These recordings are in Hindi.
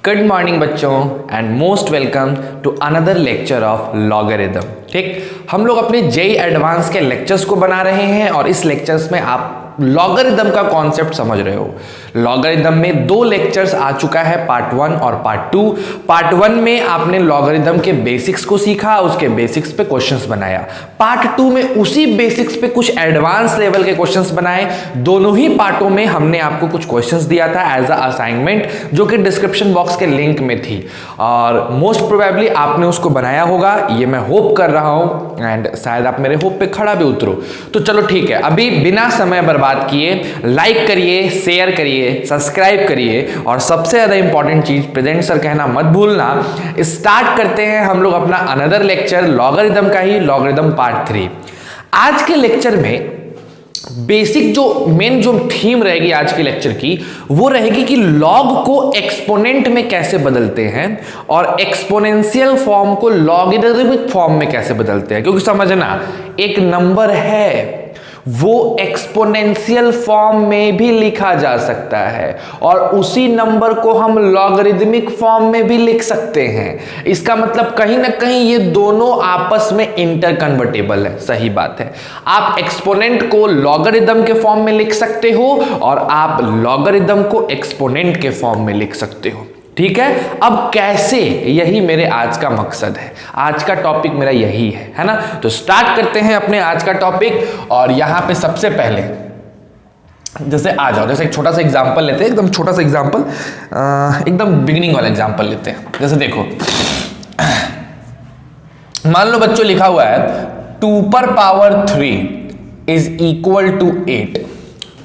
गुड मॉर्निंग बच्चों and most welcome to another lecture of logarithm. ठीक, हम लोग अपने जेई एडवांस के लेक्चर्स को बना रहे हैं और इस लेक्चर्स में आप लॉगरिथम का कॉन्सेप्ट समझ रहे हो। लॉगरिथम में दो लेक्चर्स आ चुका है, पार्ट 1 और पार्ट 2। पार्ट 1 में आपने लॉगरिथम के बेसिक्स को सीखा, उसके बेसिक्स पे क्वेश्चंस बनाया। पार्ट 2 में उसी बेसिक्स पे कुछ एडवांस लेवल के क्वेश्चंस बनाए। दोनों ही पार्टों में हमने आपको कुछ क्वेश्चंस दिया था एज अ असाइनमेंट, जो कि डिस्क्रिप्शन बॉक्स के लिंक में थी और मोस्ट प्रोबेबली आपने उसको बनाया होगा, ये मैं होप कर रहा हूं एंड शायद आप मेरे होप पे खड़ा भी उतरो। तो चलो ठीक है, अभी बिना समय बर्बाद किए लाइक करिए, शेयर करिए, सब्सक्राइब करिए और सबसे ज्यादा इंपॉर्टेंट चीज प्रेजेंट सर कहना मत भूलना। स्टार्ट करते हैं हम लोग अपना अनदर लेक्चर लॉगरिथम का ही, लॉगरिथम पार्ट 3। आज के लेक्चर में बेसिक जो मेन जो थीम रहेगी आज के लेक्चर की, वो रहेगी कि लॉग को एक्सपोनेंट में कैसे बदलते हैं और एक्सपोनेंशियल फॉर्म को लॉगरिथमिक फॉर्म में कैसे बदलते हैं। क्योंकि समझना, एक नंबर है वो एक्सपोनेंशियल फॉर्म में भी लिखा जा सकता है और उसी नंबर को हम लॉगरिथमिक फॉर्म में भी लिख सकते हैं। इसका मतलब कहीं ना कहीं ये दोनों आपस में इंटर कन्वर्टेबल है। सही बात है, आप एक्सपोनेंट को लॉगरिथम के फॉर्म में लिख सकते हो और आप लॉगरिथम को एक्सपोनेंट के फॉर्म में लिख सकते हो। ठीक है, अब कैसे, यही मेरे आज का मकसद है, आज का टॉपिक मेरा यही है ना। तो स्टार्ट करते हैं अपने आज का टॉपिक। और यहां पे सबसे पहले जैसे आ जाओ, जैसे एक छोटा सा एग्जांपल लेते हैं, एकदम छोटा सा एग्जांपल, एकदम बिगिनिंग वाला एग्जांपल लेते हैं। जैसे देखो, मान लो बच्चों लिखा हुआ है 2 पर पावर 3 इज इक्वल टू 8।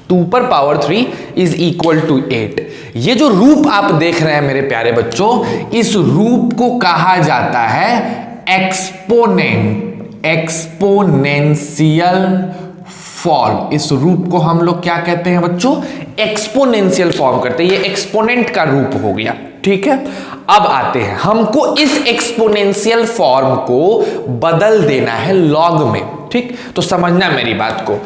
2 पर पावर 3 इज इक्वल टू 8। ये जो रूप आप देख रहे हैं मेरे प्यारे बच्चों, इस रूप को कहा जाता है एक्सपोनेंशियल फॉर्म। इस रूप को हम लोग क्या कहते हैं बच्चों? एक्सपोनेंशियल फॉर्म करते हैं। ये एक्सपोनेंट का रूप हो गया। ठीक है, अब आते हैं, हमको इस एक्सपोनेंशियल फॉर्म को बदल देना है लॉग में। ठीक, तो समझना मेरी बात को,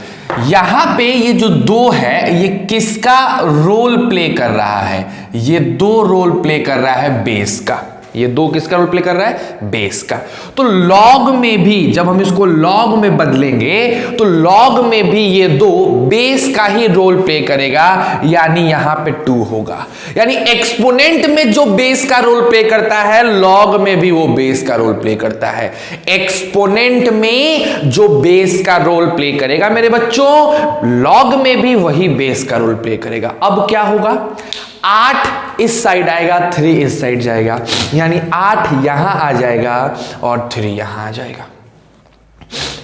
यहां पे ये जो 2 है, ये किसका रोल प्ले कर रहा है? ये 2 रोल प्ले कर रहा है बेस का। ये 2 किसका रोल प्ले कर रहा है? बेस का। तो लॉग में भी जब हम इसको लॉग में बदलेंगे तो लॉग में भी ये 2 बेस का ही रोल प्ले करेगा, यानी यहां पे 2 होगा। यानी एक्सपोनेंट में जो बेस का रोल प्ले करता है, लॉग में भी वो बेस का रोल प्ले करता है। एक्सपोनेंट में जो बेस का रोल प्ले करेगा मेरे बच्चों, लॉग में भी वही बेस का रोल प्ले करेगा। अब क्या होगा? 8 इस साइड आएगा, 3 इस साइड जाएगा, यानी 8 यहां आ जाएगा और 3 यहां आ जाएगा।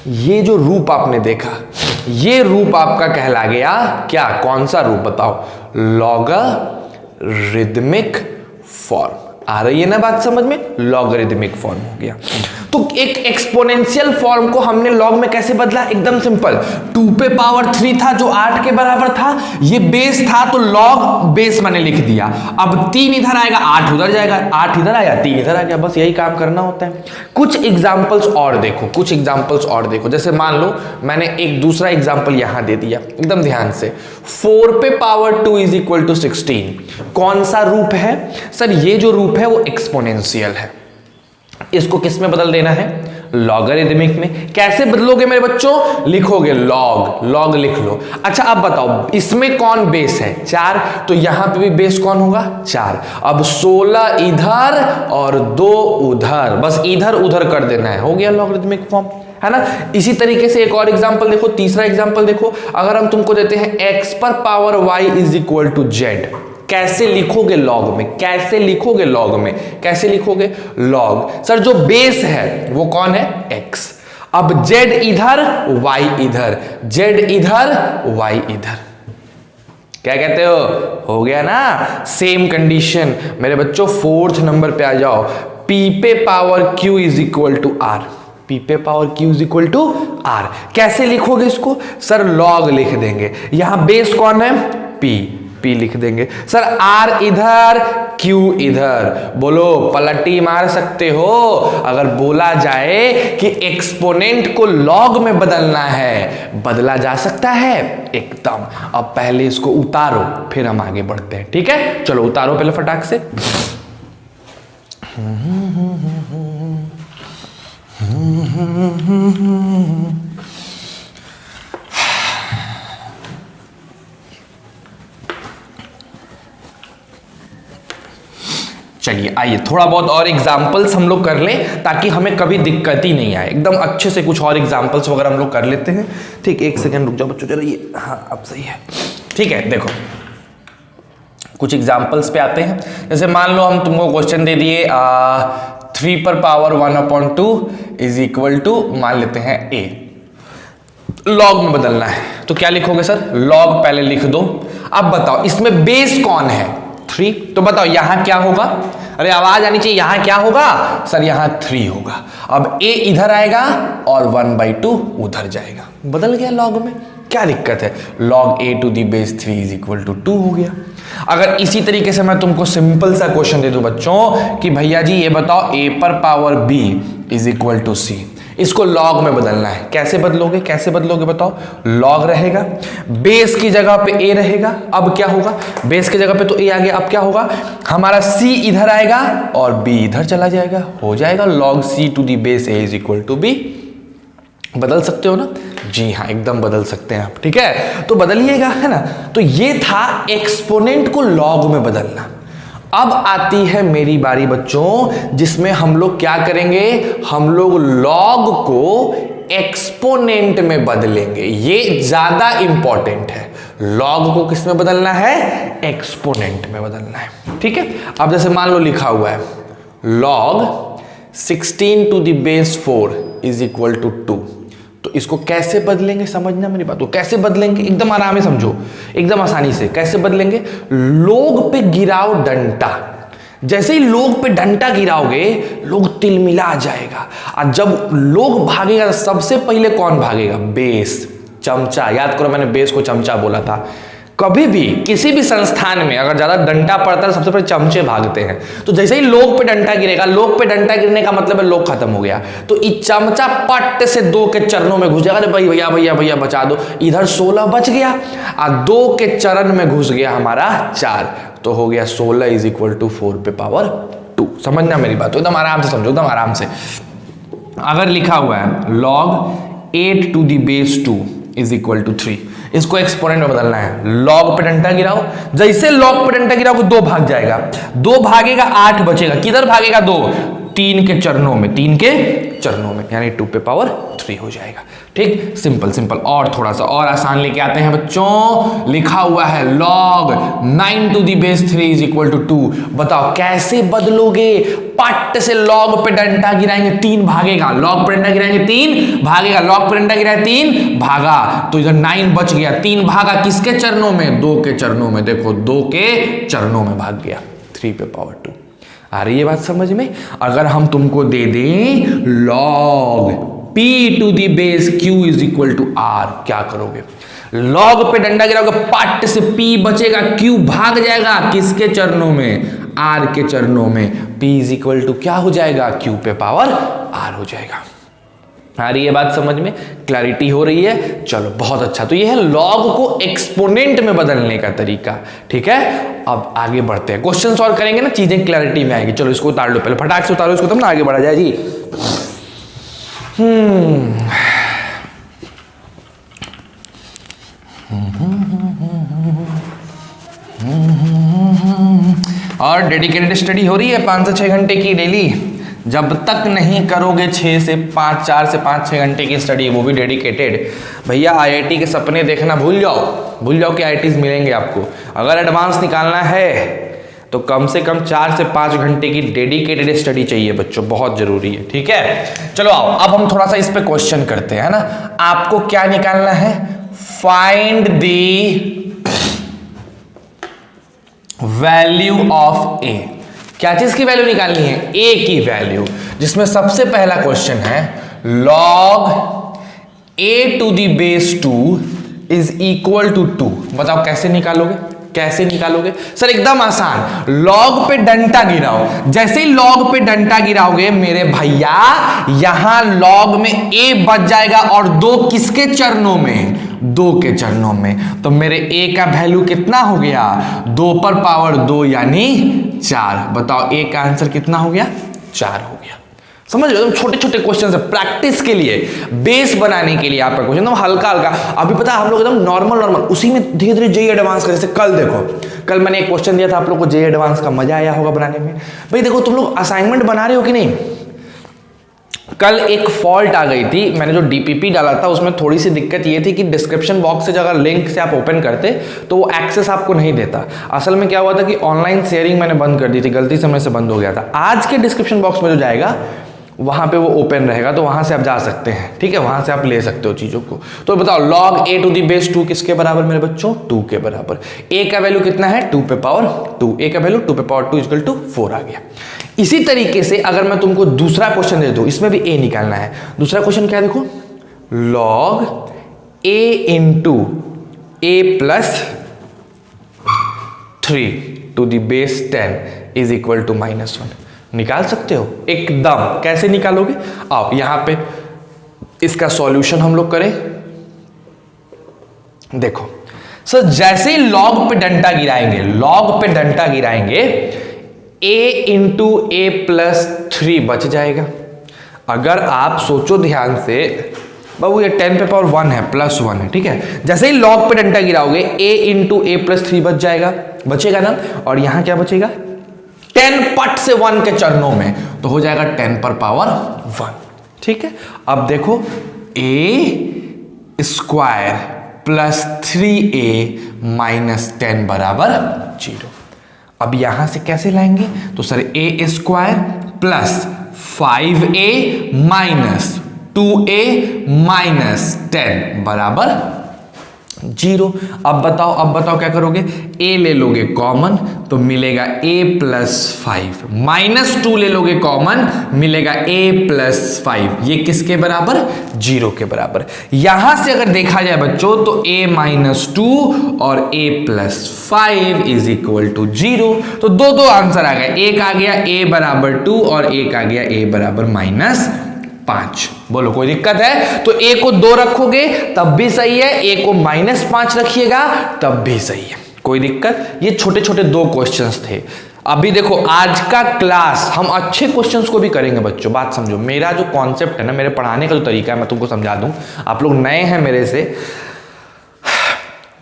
ये जो रूप आपने देखा, ये रूप आपका कहला गया क्या? कौन सा रूप बताओ? Logarithmic form. आ रही है ना बात समझ में? लॉगरिथमिक फॉर्म हो गया। तो एक एक्सपोनेंशियल फॉर्म को हमने लॉग में कैसे बदला? एकदम सिंपल, 2 पे पावर 3 था जो 8 के बराबर था, ये बेस था तो लॉग बेस मैंने लिख दिया। अब 3 इधर आएगा, 8 उधर जाएगा, 8 इधर आया, 3 इधर आ गया, बस यही काम करना होता है। कुछ एग्जाम्पल्स और देखो, कुछ एग्जाम्पल्स और देखो। जैसे मान लो मैंने एक दूसरा एग्जाम्पल यहां दे दिया, एकदम ध्यान से। 4 पे पावर 2 इज इक्वल टू 16। कौन सा रूप है? सर ये जो रूप है वो एक्सपोनेंशियल है। इसको किस में बदल देना है? लॉगरिथमिक में। कैसे बदलोगे मेरे बच्चों? लिखोगे लॉग, लॉग लिख लो। अच्छा अब बताओ, इसमें कौन बेस है? 4, तो यहां पे भी बेस कौन होगा? 4। अब 16 इधर और 2 उधर, बस इधर उधर कर देना है, हो गया लॉगरिथमिक फॉर्म, है ना। इसी तरीके से एक और एग्जांपल देखो, तीसरा एग्जांपल देखो। अगर हम तुमको देते हैं x पर power y is equal to z, कैसे लिखोगे लॉग में? कैसे लिखोगे लॉग में? कैसे लिखोगे लॉग? सर जो बेस है वो कौन है? x। अब z इधर, y इधर, z इधर, y इधर, क्या कहते हो गया ना? सेम कंडीशन मेरे बच्चों। 4th नंबर पे आ जाओ, p पे power q is equal to r। p पे power q is equal to r। कैसे लिखोगे इसको? सर लॉग लिख देंगे। यहां बेस कौन है? p लिख देंगे। सर r इधर, q इधर, बोलो पलटी मार सकते हो। अगर बोला जाए कि एक्सपोनेंट को लॉग में बदलना है, बदला जा सकता है एकदम। अब पहले इसको उतारो, फिर हम आगे बढ़ते हैं। ठीक है, चलो उतारो पहले फटाक से। चलिए आइए थोड़ा बहुत और एग्जाम्पल्स हम लोग कर लें ताकि हमें कभी दिक्कत ही नहीं आए। एकदम अच्छे से कुछ और एग्जाम्पल्स वगैरह हम लोग कर लेते हैं। ठीक, एक सेकंड रुक जाओ बच्चों जरा, ये हाँ अब सही है। ठीक है, देखो कुछ एग्जाम्पल्स पे आते हैं। जैसे मान लो हम तुमको क्वेश्चन दे दिए 3 पर पावर 1/2 इज इक्वल टू, मान लेते हैं a, लॉग में बदलना है तो क्या लिखोगे सर? लॉग पहले लिख दो। अब बताओ इसमें बेस कौन है? 3। तो बताओ यहां क्या होगा? अरे आवाज आनी चाहिए, यहां क्या होगा सर? यहां 3 होगा। अब a इधर आएगा और 1/2 उधर जाएगा, बदल गया लॉग में। क्या दिक्कत है? log a to the base 3 is equal to 2 हो गया। अगर इसी तरीके से मैं तुमको सिंपल सा क्वेश्चन दे दूं बच्चों कि भैया जी ये बताओ a पर power b is equal to c, इसको लॉग में बदलना है। कैसे बदलोगे? कैसे बदलोगे बताओ? लॉग रहेगा, बेस की जगह पे a रहेगा। अब क्या होगा? बेस की जगह पे तो a आ गया, अब क्या होगा? हमारा c इधर आएगा और b इधर चला जाएगा, हो जाएगा log c to the base a is equal to b। बदल सकते हो ना? जी हाँ, एकदम बदल सकते हैं आप। ठीक है, तो बदलिएगा, है ना। तो ये था एक्सपोनेंट को लॉग में बदलना। अब आती है मेरी बारी बच्चों, जिसमें हम लोग क्या करेंगे? हम लोग लॉग को एक्सपोनेंट में बदलेंगे। ये ज्यादा इंपॉर्टेंट है। लॉग को किस में बदलना है? एक्सपोनेंट में बदलना है। ठीक है, अब जैसे मान लो लिखा हुआ है log 16 to the base 4 is equal to 2, तो इसको कैसे बदलेंगे? समझना मेरी बात को। कैसे बदलेंगे? एकदम आराम से समझो, एकदम आसानी से। कैसे बदलेंगे? लोग पे गिराओ डंटा। जैसे ही लोग पे डंटा गिराओगे लोग तिलमिला जाएगा, और जब लोग भागेगा सबसे पहले कौन भागेगा? बेस, चमचा। याद करो मैंने बेस को चमचा बोला था। कभी भी किसी भी संस्थान में अगर ज्यादा डंटा पड़ता है तो सबसे पहले चमचे भागते हैं। तो जैसे ही लोग पे डंटा गिरेगा, लोग पे डंटा गिरने का मतलब है लोग खत्म हो गया, तो ये चमचा पट से 2 के चरणों में घुस जाएगा। अरे भाई भैया भैया भैया बचा दो, इधर 16 बच गया और 2 के चरण में घुस गया हमारा 4, तो हो गया 16 इज इक्वल टू 4 पे पावर 2। समझना मेरी बात, तो एकदम आराम से समझो, एकदम आराम से। अगर लिखा हुआ है log 8 to the base 2 is equal to 3, इसको एक्सपोनेंट में बदलना है। लॉग पे डंटा गिराओ, जैसे लॉग पे डंटा गिराओ 2 भाग जाएगा, 2 भागेगा 8 बचेगा। किधर भागेगा? 2, 3 के चरणों में, 3 के चरणों में, यानी 2 पे पावर 3 हो जाएगा। ठीक, सिंपल सिंपल। और थोड़ा सा और आसान लेके आते हैं बच्चों। लिखा हुआ है log 9 to the base 3 is equal to 2। बताओ कैसे बदलोगे? पट से लॉग पे डंटा गिराएंगे, 3 भागेगा। लॉग पे डंटा गिराएंगे, 3 भागेगा। लॉग पे डंटा गिराए, 3 भागा, तो इधर 9 बच गया। 3 भागा किसके चरणों में? 2 के चरणों में। देखो 2 के चरणों में भाग गया, 3 पे पावर 2। आ रही है बात समझ में? अगर हम तुमको दे दें log p to the base q is equal to r, क्या करोगे? लॉग पे डंडा गिराओगे, पट से p बचेगा, q भाग जाएगा किसके चरणों में? r के चरणों में। p इज इक्वल टू क्या हो जाएगा? q पे पावर r हो जाएगा। आ रही है बात समझ में? क्लैरिटी हो रही है? चलो बहुत अच्छा। तो ये है लॉग को एक्सपोनेंट में बदलने का तरीका। ठीक है, अब आगे बढ़ते हैं। क्वेश्चन सॉल्व करेंगे ना, चीजें क्लैरिटी में आएगी। चलो इसको उतार लो, पहले फटाक से उतारो इसको, तब ना आगे बढ़ा जाए जी। और डेडिकेटेड स्टडी हो रही है 5 से 6 घंटे की डेली। जब तक नहीं करोगे 4 से 5-6 घंटे की स्टडी, वो भी डेडिकेटेड, भैया आईआईटी के सपने देखना भूल जाओ कि आईआईटीज मिलेंगे आपको। अगर एडवांस निकालना है तो कम से कम 4 से 5 घंटे की डेडिकेटेड स्टडी चाहिए बच्चों, बहुत जरूरी है। ठीक है, चलो आओ अब हम थोड़ा सा इस पे क्वेश्चन करते हैं ना। आपको क्या निकालना है? फाइंड द वैल्यू ऑफ ए। क्या चीज की वैल्यू निकालनी है? ए की वैल्यू, जिसमें सबसे पहला क्वेश्चन है log a to the base 2 is equal to 2। बताओ कैसे निकालोगे? कैसे निकालोगे सर? एकदम आसान, लॉग पे डंटा गिराओ। जैसे ही लॉग पे डंटा गिराओगे मेरे भैया, यहां लॉग में a बच जाएगा और 2 किसके चरणों में? 2 के चरणों में। तो मेरे a का वैल्यू कितना हो गया? 2 पर पावर 2 यानी 4। बताओ a का आंसर कितना हो गया? 4 हो गया। समझ लो, छोटे छोटे क्वेश्चन है प्रैक्टिस के लिए, बेस बनाने के लिए आपका क्वेश्चन एकदम हल्का हल्का। अभी पता है हम लोग एकदम नॉर्मल उसी में धीरे धीरे जेईई एडवांस कर। जैसे कल देखो, कल मैंने एक क्वेश्चन दिया था आप लोग को जेईई एडवांस का, मजा आया होगा बनाने में। भाई देखो तुम लोग असाइनमेंट बना रहे हो कि नहीं, कल एक फॉल्ट आ गई थी, मैंने जो डीपीपी डाला था उसमें थोड़ी सी दिक्कत ये थी कि डिस्क्रिप्शन बॉक्स से अगर लिंक से आप ओपन करते तो वो एक्सेस आपको नहीं देता। असल में क्या हुआ था कि ऑनलाइन शेयरिंग मैंने बंद कर दी थी, गलती से मेरे से बंद हो गया था। आज के डिस्क्रिप्शन बॉक्स में जो जाएगा वहां पे वो ओपन रहेगा, तो वहां से आप जा सकते हैं, ठीक है, वहां से आप ले सकते हो चीजों को। तो बताओ log a to the base 2 किसके बराबर मेरे बच्चों, 2 के बराबर। a का वैल्यू कितना है, 2 पे पावर 2, a का वैल्यू 2 पे पावर 2 इक्वल टू 4 आ गया। इसी तरीके से अगर मैं तुमको दूसरा क्वेश्चन दे दूं, इसमें भी a निकालना है। दूसरा क्वेश्चन क्या है देखो, log a into a plus 3 to the base 10 is equal to -1। निकाल सकते हो एकदम। कैसे निकालोगे, आओ यहां पे इसका सॉल्यूशन हम लोग करें। देखो सर, जैसे ही लॉग पे डंडा गिराएंगे, लॉग पे डंडा गिराएंगे, a इंटू ए प्लस 3 बच जाएगा। अगर आप सोचो ध्यान से, बाबू ये 10 पे पावर 1 है, प्लस 1 है, ठीक है। जैसे ही लॉग पे डंडा गिराओगे a इंटू ए प्लस 3 बच जाएगा, बचेगा ना। और यहां क्या बचेगा, 10 पट से 1 के चरणों में, तो हो जाएगा 10 पर पावर 1, ठीक है। अब देखो a square plus 3a minus 10 बराबर 0। अब यहां से कैसे लाएंगे, तो sir a square plus 5a minus 2a minus 10 बराबर 0। अब बताओ क्या करोगे, a ले लोगे कॉमन तो मिलेगा a प्लस 5, माइनस 2 ले लोगे कॉमन मिलेगा a प्लस 5। ये किसके बराबर, 0 के बराबर। यहां से अगर देखा जाए बच्चों तो a माइनस 2 और a plus 5 is equal to 0। तो दो आंसर आ गए, एक आ गया a बराबर 2 और एक आ गया a बराबर -5। बोलो कोई दिक्कत है, तो a को 2 रखोगे तब भी सही है, a को -5 रखिएगा तब भी सही है, कोई दिक्कत। ये छोटे छोटे 2 क्वेश्चंस थे। अभी देखो आज का क्लास हम अच्छे क्वेश्चंस को भी करेंगे बच्चों। बात समझो, मेरा जो कॉन्सेप्ट है ना, मेरे पढ़ाने का जो तरीका है, मैं तुमको समझा दूं। आप लोग नए हैं मेरे से,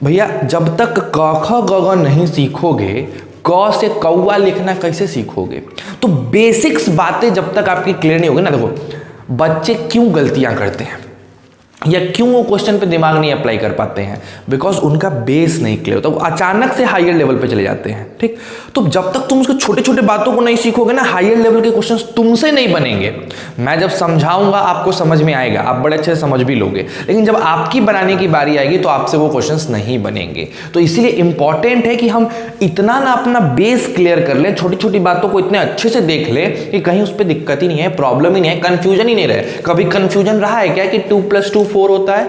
भैया जब तक क ख ग घ नहीं सीखोगे, क से कौवा लिखना कैसे सीखोगे। तो बेसिक्स बातें जब तक आपकी क्लियर नहीं होगी ना, देखो बच्चे क्यों गलतियां करते हैं या क्यों वो क्वेश्चन पे दिमाग नहीं अप्लाई कर पाते हैं, बिकॉज उनका बेस नहीं क्लियर होता, वो अचानक से हायर लेवल पे चले जाते हैं, ठीक। तो जब तक तुम उसके छोटे छोटे बातों को नहीं सीखोगे ना, हायर लेवल के क्वेश्चंस तुमसे नहीं बनेंगे। मैं जब समझाऊंगा आपको समझ में आएगा, आप बड़े अच्छे से समझ भी लोगे, लेकिन जब आपकी बनाने की बारी आएगी तो आपसे वो क्वेश्चंस नहीं बनेंगे। तो इसीलिए इंपॉर्टेंट है कि हम इतना ना अपना बेस क्लियर कर ले, छोटी छोटी बातों को इतने अच्छे से देख ले कि कहीं उस पर दिक्कत ही नहीं है, प्रॉब्लम ही नहीं है, कंफ्यूजन ही नहीं रहे। कभी कंफ्यूजन रहा है क्या कि 2 + 2 4 होता है,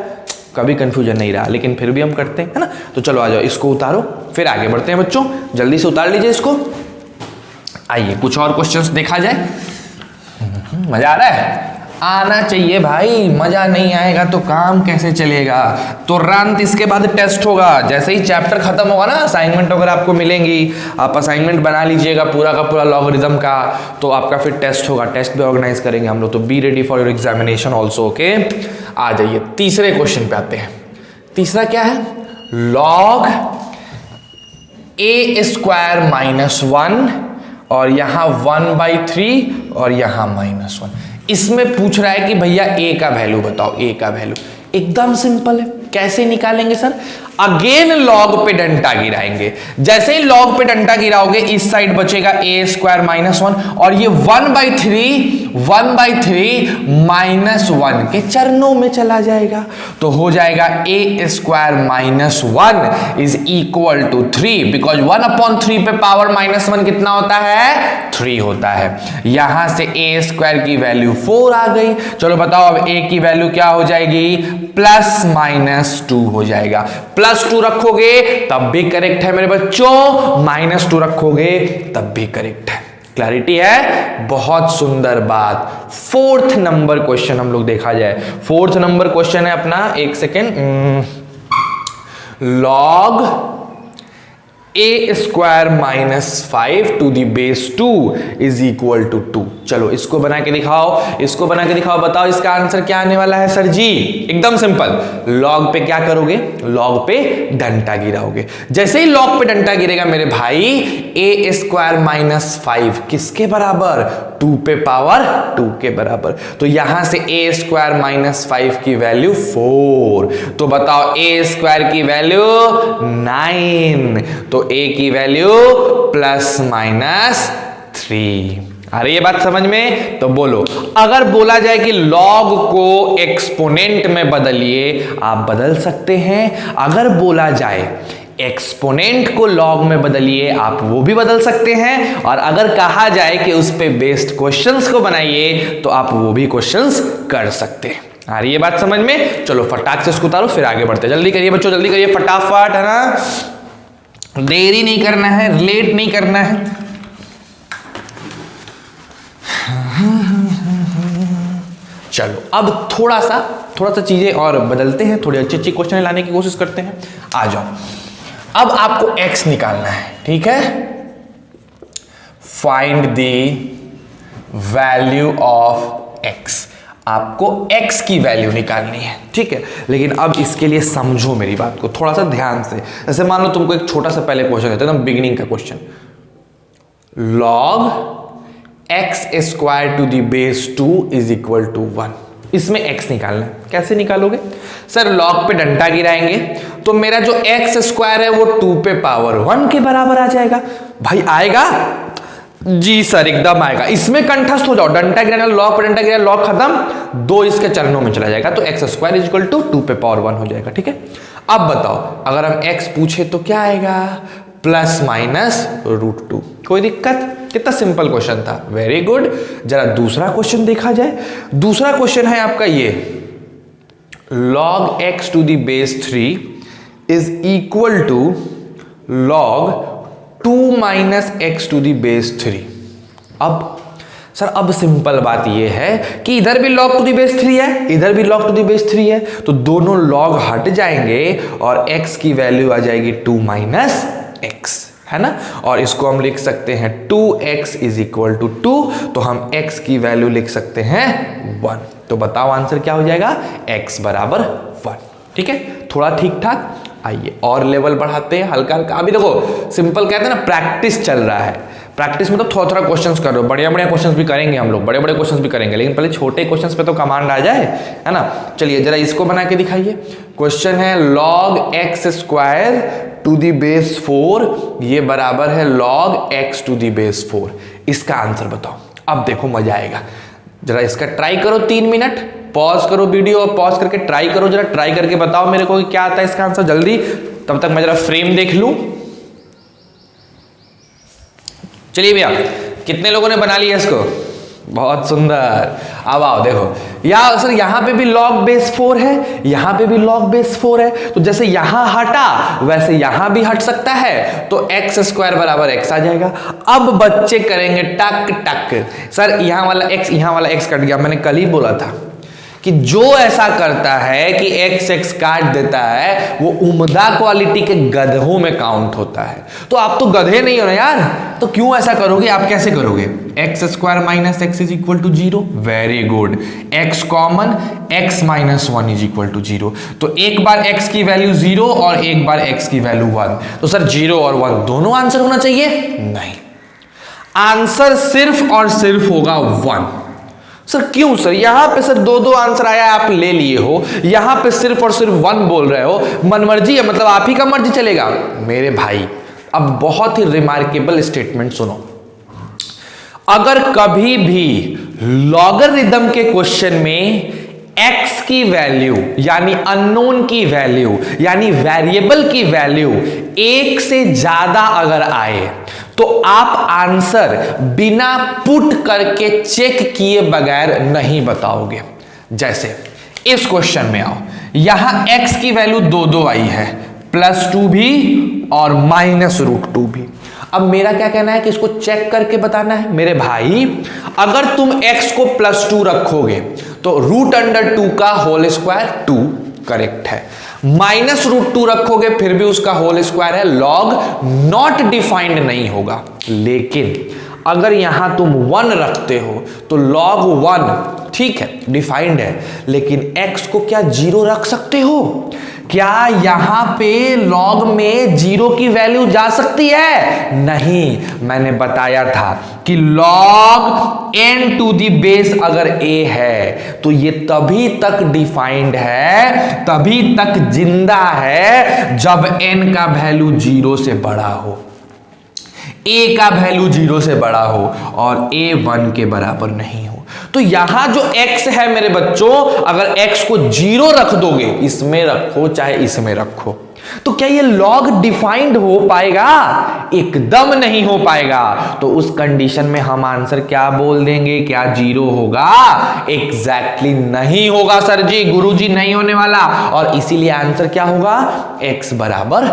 कभी कंफ्यूजन नहीं रहा, लेकिन फिर भी हम करते हैं, है ना। तो चलो आ जाओ, इसको उतारो, फिर आगे बढ़ते हैं बच्चों। जल्दी से उतार लीजिए इसको। आइए कुछ और क्वेश्चंस देखा जाए। मजा आ रहा है, आना चाहिए भाई, मजा नहीं आएगा तो काम कैसे चलेगा। तुरंत इसके बाद टेस्ट होगा, जैसे ही चैप्टर खत्म होगा ना, असाइनमेंट अगर आपको मिलेंगी, आप असाइनमेंट बना लीजिएगा पूरा का पूरा लॉगरिथम का, तो आपका फिर टेस्ट होगा, टेस्ट भी ऑर्गेनाइज करेंगे हम लोग। तो be ready for your examination also, okay. आ जाइए तीसरे क्वेश्चन पे आते हैं। तीसरा क्या है, लॉग a स्क्वायर -1 और यहां 1/3 और यहां -1। इसमें पूछ रहा है कि भैया a का वैल्यू बताओ, a का वैल्यू। एकदम सिंपल है, कैसे निकालेंगे सर, अगेन लॉग पे डंडा गिराएंगे। जैसे ही लॉग पे डंडा गिराओगे इस साइड बचेगा a स्क्वायर -1 और ये 1/3 -1 के चरणों में चला जाएगा, तो हो जाएगा a square -1 is equal to 3, because 1/3 पे पावर -1 कितना होता है, 3 होता है। यहां से a स्क्वायर की वैल्यू 4 आ गई। चलो बताओ अब a की वैल्यू क्या हो जाएगी, +-2 हो जाएगा। +2 रखोगे तब भी करेक्ट है मेरे बच्चों, -2 रखोगे तब भी करेक्ट है। क्लैरिटी है, बहुत सुंदर बात। 4th नंबर क्वेश्चन हम लोग देखा जाए। 4th नंबर क्वेश्चन है अपना, एक second, log a square minus 5 to the base 2 is equal to 2। चलो इसको बना के दिखाओ, इसको बना के दिखाओ, बताओ इसका आंसर क्या आने वाला है सर जी। एकदम सिंपल, लॉग पे क्या करोगे, लॉग पे डंडा गिराओगे। जैसे ही लॉग पे डंडा गिरेगा मेरे भाई, a स्क्वायर माइनस 5 किसके बराबर, 2 पे पावर 2 के बराबर। तो यहां से a स्क्वायर माइनस 5 की वैल्यू 4, तो बताओ a स्क्वायर की वैल्यू 9, तो a की वैल्यू प्लस माइनस 3। आ रही है बात समझ में? तो बोलो, अगर बोला जाए कि लॉग को एक्सपोनेंट में बदलिए, आप बदल सकते हैं। अगर बोला जाए एक्सपोनेंट को लॉग में बदलिए, आप वो भी बदल सकते हैं। और अगर कहा जाए कि उस पे बेस्ड क्वेश्चंस को बनाइए, तो आप वो भी क्वेश्चंस कर सकते हैं। आ रही है बात समझ में? चलो फटाक से इसको उतारो, फिर आगे बढ़ते हैं। जल्दी करिए बच्चों, जल्दी करिए फटाफट, है ना, देरी नहीं करना है, लेट नहीं करना है। चलो अब थोड़ा सा चीजें और बदलते हैं, थोड़ी अच्छी क्वेश्चन लाने की कोशिश करते हैं। आ जाओ, अब आपको x निकालना है, ठीक है। Find the value of x, आपको x की वैल्यू निकालनी है, ठीक है। लेकिन अब इसके लिए समझो मेरी बात को थोड़ा सा ध्यान से। जैसे मान लो तुमको एक छोटा सा पहले क्वेश्चन देता है, एकदम बिगिनिंग का question, log x square to the base 2 is equal to 1। इसमें x निकालना है। कैसे निकालोगे सर? log पे डंडा गिराएंगे तो मेरा जो x स्क्वायर है वो 2 पे पावर 1 के बराबर आ जाएगा। भाई आएगा जी सर, एकदम आएगा। इसमें कंठस्थ हो जाओ, डंडा गिराना, लॉग पे डंडा गिराना, लॉग खत्म, 2 इसके चरणों में चला जाएगा, तो x square is equal to 2 पे पावर 1 हो जाएगा, ठीक है। अब बताओ, अगर हम x पूछे तो क्या आएगा, प्लस माइनस √2। कोई दिक्कत? कितना सिंपल क्वेश्चन था, वेरी गुड। जरा दूसरा क्वेश्चन देखा जाए। दूसरा क्वेश्चन है आपका ये, log x to the base 3 is equal to log 2 minus x to the base 3। अब सर, अब सिंपल बात ये है कि इधर भी log टू द बेस 3 है, इधर भी log टू द बेस 3 है, तो दोनों log हट जाएंगे और x की वैल्यू आ जाएगी 2 माइनस x, है ना। और इसको हम लिख सकते हैं 2x इज इक्वल टू 2, तो हम x की वैल्यू लिख सकते हैं 1। तो बताओ आंसर क्या हो जाएगा, x बराबर 1, ठीक है। थोड़ा ठीक ठाक। आइए और लेवल बढ़ाते हैं हल्का हल्का। अभी देखो सिंपल कहते हैं ना, प्रैक्टिस चल रहा है। प्रैक्टिस मतलब थोड़ा थोड़ा क्वेश्चंस कर रहे हो, बढ़िया बढ़िया क्वेश्चंस भी करेंगे हम लोग, बड़े बड़े क्वेश्चंस भी करेंगे, लेकिन पहले छोटे क्वेश्चंस पे तो कमांड आ जाए, है ना। चलिए जरा इसको बना के दिखाइए। क्वेश्चन है log x square to the base 4, ये बराबर है log x to the base 4। इसका आंसर बताओ। अब देखो मजा आएगा, जरा इसका ट्राई करो, 3 मिनट पॉज करो वीडियो और पॉज करके ट्राई करो, जरा ट्राई करके बताओ मेरे को कि क्या आता है इसका आंसर जल्दी। तब तक मैं जरा फ्रेम देख लूं। चलिए भैया, कितने लोगों ने बना लिया इसको? बहुत सुंदर। अब आओ देखो, या सर यहाँ पे भी log बेस 4 है, यहाँ पे भी log बेस 4 है, तो जैसे यहाँ हटा वैसे यहाँ भी हट सकता है, तो x स्क्वायर बराबर x आ जाएगा। अब बच्चे करेंगे टक टक, सर यहाँ वाला x कट गया। मैंने कल ही बोला था कि जो ऐसा करता है कि x काट देता है वो उम्दा क्वालिटी के गधों में काउंट होता है। तो आप तो गधे नहीं हो ना यार, तो क्यों ऐसा करोगे? आप कैसे करोगे? x square minus x is equal to 0। Very good, x common, x minus 1 is equal to 0। तो एक बार x की वैल्यू 0 और एक बार x की वैल्यू 1, तो सर 0 और 1 दोनों आंसर होना चाहिए? नहीं, आंसर सिर्फ और सिर्फ होगा 1। सर क्यों सर? यहां पे सर दो आंसर आया, आप ले लिए हो, यहां पे सिर्फ और सिर्फ 1 बोल रहे हो, मनमर्जी है, मतलब आप ही का मर्जी चलेगा। मेरे भाई अब बहुत ही रिमार्केबल स्टेटमेंट सुनो। अगर कभी भी लॉगरिथम के क्वेश्चन में x की वैल्यू यानी अननोन की वैल्यू यानी वेरिएबल की वैल्यू 1 से ज्यादा अगर आए, तो आप आंसर बिना पुट करके चेक किए बगैर नहीं बताओगे। जैसे इस क्वेश्चन में आओ, यहां x की वैल्यू 2 आई है, +2 भी और -√2 भी। अब मेरा क्या कहना है कि इसको चेक करके बताना है। मेरे भाई अगर तुम x को +2 रखोगे तो √2 का होल स्क्वायर 2 करेक्ट है। -√2 रखोगे फिर भी उसका होल स्क्वायर है, लॉग नॉट डिफाइंड नहीं होगा। लेकिन अगर यहां तुम 1 रखते हो तो log 1 ठीक है डिफाइंड है, लेकिन x को क्या 0 रख सकते हो? क्या यहां पे log में 0 की वैल्यू जा सकती है? नहीं, मैंने बताया था कि log n to the base अगर a है तो ये तभी तक डिफाइंड है, तभी तक जिंदा है जब n का वैल्यू 0 से बड़ा हो, a का वैल्यू 0 से बड़ा हो और a 1 के बराबर नहीं हो। तो यहां जो x है मेरे बच्चों, अगर x को 0 रख दोगे, इसमें रखो चाहे इसमें रखो, तो क्या ये log डिफाइंड हो पाएगा? एकदम नहीं हो पाएगा। तो उस कंडीशन में हम आंसर क्या बोल देंगे? क्या 0 होगा? एग्जैक्टली नहीं होगा सर जी, गुरुजी नहीं होने वाला, और इसीलिए आंसर क्या होगा? x बराबर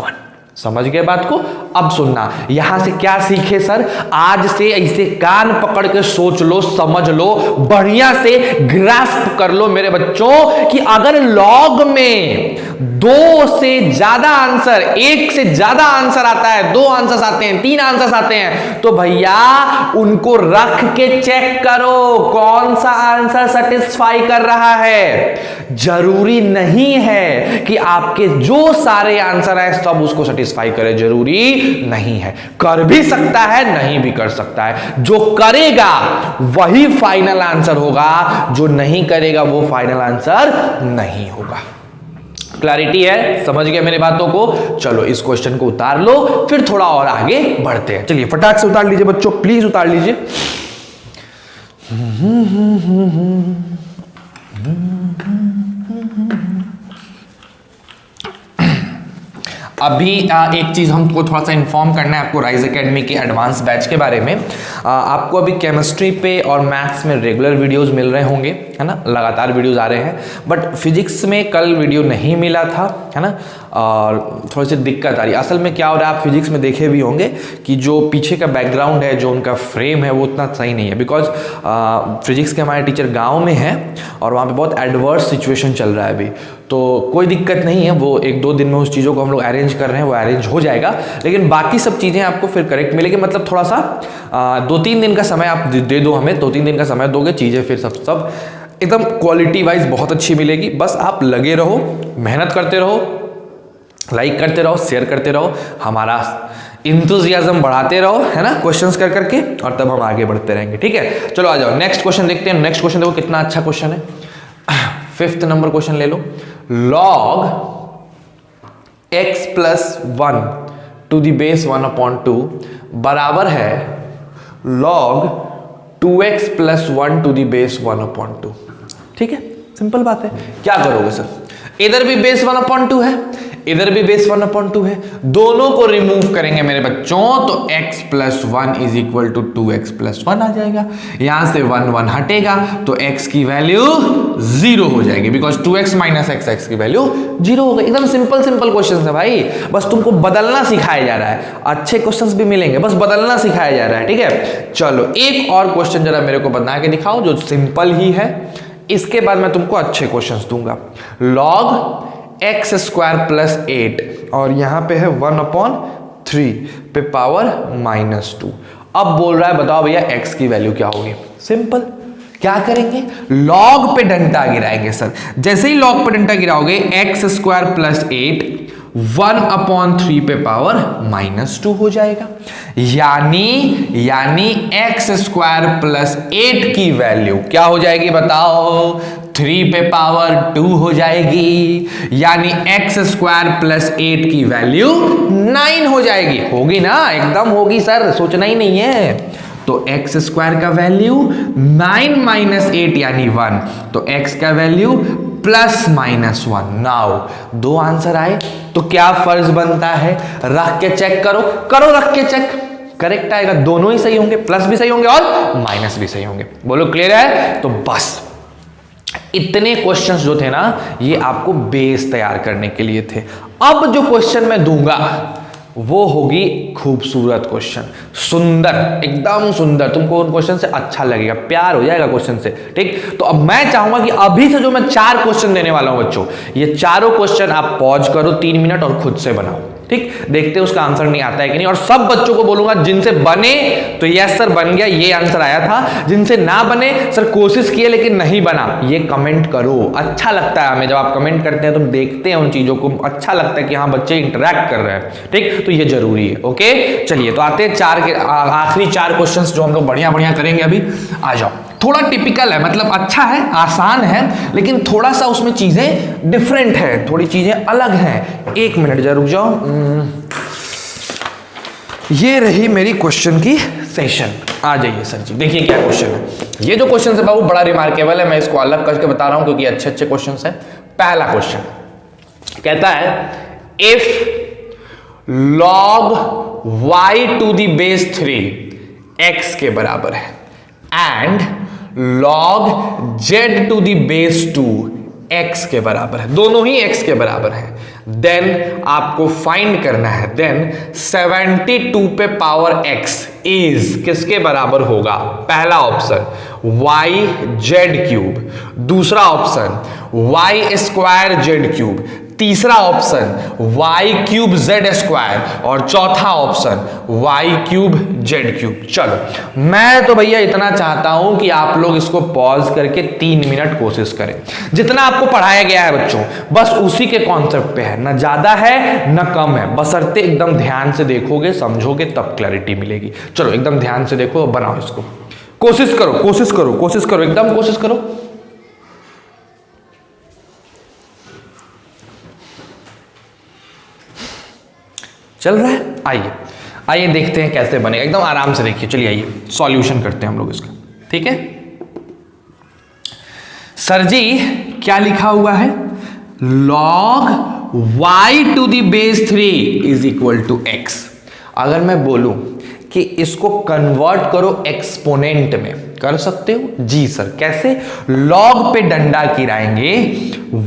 1। समझ गए बात को? अब सुनना, यहां से क्या सीखे सर? आज से ऐसे कान पकड़ के सोच लो, समझ लो, बढ़िया से ग्रास्प कर लो मेरे बच्चों कि अगर लॉग में 2 से ज्यादा आंसर, 1 से ज्यादा आंसर आता है, 2 आंसर्स आते हैं, 3 आंसर्स आते हैं, तो भैया उनको रख के चेक करो कौन सा आंसर सेटिस्फाई कर रहा है। जरूरी नहीं है कि आपके जो सारे आंसर है सब उसको सेटिस्फाई करे, जरूरी नहीं है। कर भी सकता है, नहीं भी कर सकता है। जो करेगा वही फाइनल आंसर होगा, जो नहीं करेगा वो फाइनल आंसर नहीं होगा। क्लैरिटी है? समझ गए मेरी बातों को? चलो इस क्वेश्चन को उतार लो, फिर थोड़ा और आगे बढ़ते हैं। चलिए फटाक से उतार लीजिए बच्चों, प्लीज उतार लीजिए। अभी एक चीज़ हमको थोड़ा सा इन्फॉर्म करना है आपको राइज एकेडमी के एडवांस बैच के बारे में। आपको अभी केमिस्ट्री पे और मैथ्स में रेगुलर वीडियोस मिल रहे होंगे, है ना, लगातार वीडियोस आ रहे हैं, बट फिजिक्स में कल वीडियो नहीं मिला था, है ना, और थोड़ी सी दिक्कत आ रही है। असल में क्या हो रहा है, आप फिजिक्स में देखे भी होंगे कि जो पीछे का बैकग्राउंड है, जो उनका फ्रेम है, वो उतना सही नहीं है, बिकॉज फिजिक्स के हमारे टीचर गाँव में हैं और वहाँ पर बहुत एडवर्स सिचुएशन चल रहा है अभी। तो कोई दिक्कत नहीं है, वो 1-2 दिन में उस चीज़ों को हम लोग अरेंज कर रहे हैं, वो अरेंज हो जाएगा, लेकिन बाकी सब चीज़ें आपको फिर करेक्ट मिलेगी। मतलब थोड़ा सा 2-3 दिन का समय आप दे दो हमें, 2-3 दिन का समय दोगे, चीज़ें फिर सब एकदम क्वालिटी वाइज बहुत अच्छी मिलेगी। बस आप लगे रहो, मेहनत करते रहो, लाइक करते रहो, शेयर करते रहो, हमारा इंथुजियाज्म बढ़ाते रहो, है ना, क्वेश्चंस कर करके, और तब हम आगे बढ़ते रहेंगे। ठीक है, चलो आ जाओ नेक्स्ट क्वेश्चन देखते हैं। नेक्स्ट क्वेश्चन देखो कितना अच्छा क्वेश्चन है। 5th नंबर क्वेश्चन ले लो। log x + 1 to the base 1/2 बराबर है log 2x + 1 to the base 1/2। ठीक है, सिंपल बात है। क्या करोगे सर? इधर भी बेस 1/2 है, इधर भी बेस 1/2 है, दोनों को रिमूव करेंगे मेरे बच्चों, तो x + 1 = 2x + 1 आ जाएगा। यहां से 1 हटेगा तो x की वैल्यू 0 हो जाएगी, बिकॉज 2x - x की वैल्यू 0 हो गई। एकदम सिंपल क्वेश्चन है भाई, बस तुमको बदलना सिखाया जा रहा है। अच्छे क्वेश्चंस भी मिलेंगे, बस बदलना सिखाया जा रहा है। ठीक है, चलो एक और क्वेश्चन जरा मेरे को बना के दिखाओ जो सिंपल ही है, इसके बाद मैं तुमको अच्छे क्वेश्चंस दूंगा। log x² + 8 और यहां पे है 1/3 पे पावर -2। अब बोल रहा है बताओ भैया x की वैल्यू क्या होगी? सिंपल, क्या करेंगे? log पे डंडा गिराएंगे सर। जैसे ही log पे डंडा गिराओगे x² + 8 1/3 पे पावर -2 हो जाएगा, यानी x² + 8 की वैल्यू क्या हो जाएगी बताओ? 3 पे पावर 2 हो जाएगी, यानी x² + 8 की वैल्यू 9 हो जाएगी। होगी ना? एकदम होगी सर, सोचना ही नहीं है। तो x² का वैल्यू 9 - 8 यानी 1, तो x का वैल्यू +-1। नाउ 2 आंसर आए, तो क्या फर्ज बनता है? रख के चेक करो, रख के चेक, करेक्ट आएगा, दोनों ही सही होंगे, प्लस भी सही होंगे और माइनस भी सही होंगे। बोलो क्लियर है? तो बस इतने क्वेश्चंस जो थे ना, ये आपको बेस तैयार करने के लिए थे। अब जो क्वेश्चन मैं दूंगा वो होगी खूबसूरत क्वेश्चन, सुंदर, एकदम सुंदर, तुमको उन क्वेश्चन से अच्छा लगेगा, प्यार हो जाएगा क्वेश्चन से। ठीक, तो अब मैं चाहूंगा कि अभी से जो मैं 4 क्वेश्चन देने वाला हूं बच्चों, ये चारों क्वेश्चन आप पॉज करो 3 मिनट और खुद से बनाओ। ठीक, देखते हैं उसका आंसर नहीं आता है कि नहीं, और सब बच्चों को बोलूंगा जिनसे बने तो यस सर बन गया, ये आंसर आया था, जिनसे ना बने सर कोशिश किए लेकिन नहीं बना, ये कमेंट करो। अच्छा लगता है हमें जब आप कमेंट करते हैं, तो देखते हैं उन चीजों को, अच्छा लगता है कि हाँ बच्चे इंटरेक्ट कर रहे हैं। ठीक, तो ये जरूरी है। ओके, चलिए तो आते हैं आखिरी 4 क्वेश्चन जो हम लोग बढ़िया बढ़िया करेंगे अभी। आ जाओ, थोड़ा टिपिकल है, मतलब अच्छा है, आसान है, लेकिन थोड़ा सा उसमें चीजें डिफरेंट है, थोड़ी चीजें अलग हैं। 1 मिनट जरा रुक जाओ। ये रही मेरी क्वेश्चन की सेशन। आ जाइए सर जी, देखिए क्या क्वेश्चन है। ये जो क्वेश्चन है बाबू बड़ा रिमार्केबल है, मैं इसको अलग करके बता रहा हूं क्योंकि अच्छे अच्छे क्वेश्चन है। पहला क्वेश्चन कहता है if log y to the base 3 x के बराबर है and log z to the base 2 x के बराबर है, दोनों ही x के बराबर है, देन आपको फाइंड करना है, देन 72 पे पावर x इज किसके बराबर होगा। पहला ऑप्शन y z क्यूब, दूसरा option y square z cube, तीसरा option y cube z square और चौथा option y cube z cube. चलो मैं तो भैया इतना चाहता हूं कि आप लोग इसको पॉज करके 3 मिनट कोशिश करें। जितना आपको पढ़ाया गया है बच्चों बस उसी के कॉन्सेप्ट पे है, ना ज्यादा है ना कम है, बशर्ते एकदम ध्यान से देखोगे समझोगे तब क्लैरिटी मिलेगी। चलो एकदम ध्यान से देखो, बनाओ इसको, कोशिश करो कोशिश करो कोशिश करो, एकदम कोशिश करो। चल रहा है, आइए आइए देखते हैं कैसे बनेगा, एकदम आराम से देखिए। चलिए आइए सॉल्यूशन करते हैं हम लोग इसका, ठीक है। सर जी क्या लिखा हुआ है, log y to the base 3 is equal to x। अगर मैं बोलूं कि इसको कन्वर्ट करो एक्सपोनेंट में, कर सकते हो जी सर, कैसे। log पे डंडा गिराएंगे,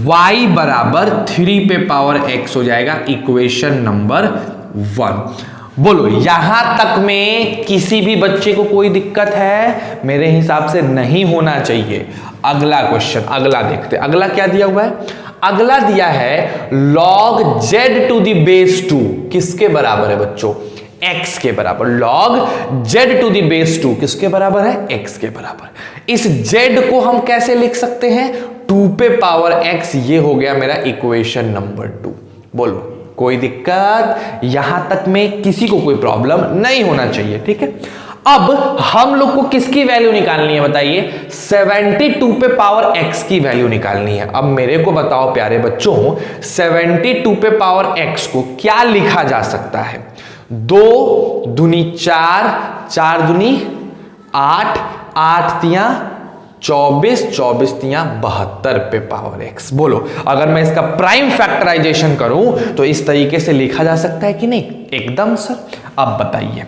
y बराबर 3 पे पावर x हो जाएगा, इक्वेशन नंबर 1। बोलो यहां तक में किसी भी बच्चे को कोई दिक्कत है? मेरे हिसाब से नहीं होना चाहिए। अगला क्वेश्चन, अगला देखते, अगला क्या दिया हुआ है। अगला दिया है log z to the base 2 किसके बराबर है बच्चों, x के बराबर। log z to the base 2 किसके बराबर है, x के बराबर। इस z को हम कैसे लिख सकते हैं, 2 पे पावर x, ये हो गया मेरा इक्वेशन नंबर 2। बोलो कोई दिक्कत, यहां तक में किसी को कोई प्रॉब्लम नहीं होना चाहिए, ठीक है। अब हम लोग को किसकी वैल्यू निकालनी है बताइए, 72 पे पावर x की वैल्यू निकालनी है। अब मेरे को बताओ प्यारे बच्चों, 72 पे पावर x को क्या लिखा जा सकता है। 2 दूनी 4, 4 दूनी 8, 8 तियां 24, 24 तियां 72 पे पावर x। बोलो अगर मैं इसका प्राइम फैक्टराइजेशन करूं तो इस तरीके से लिखा जा सकता है कि नहीं, एकदम सर। अब बताइए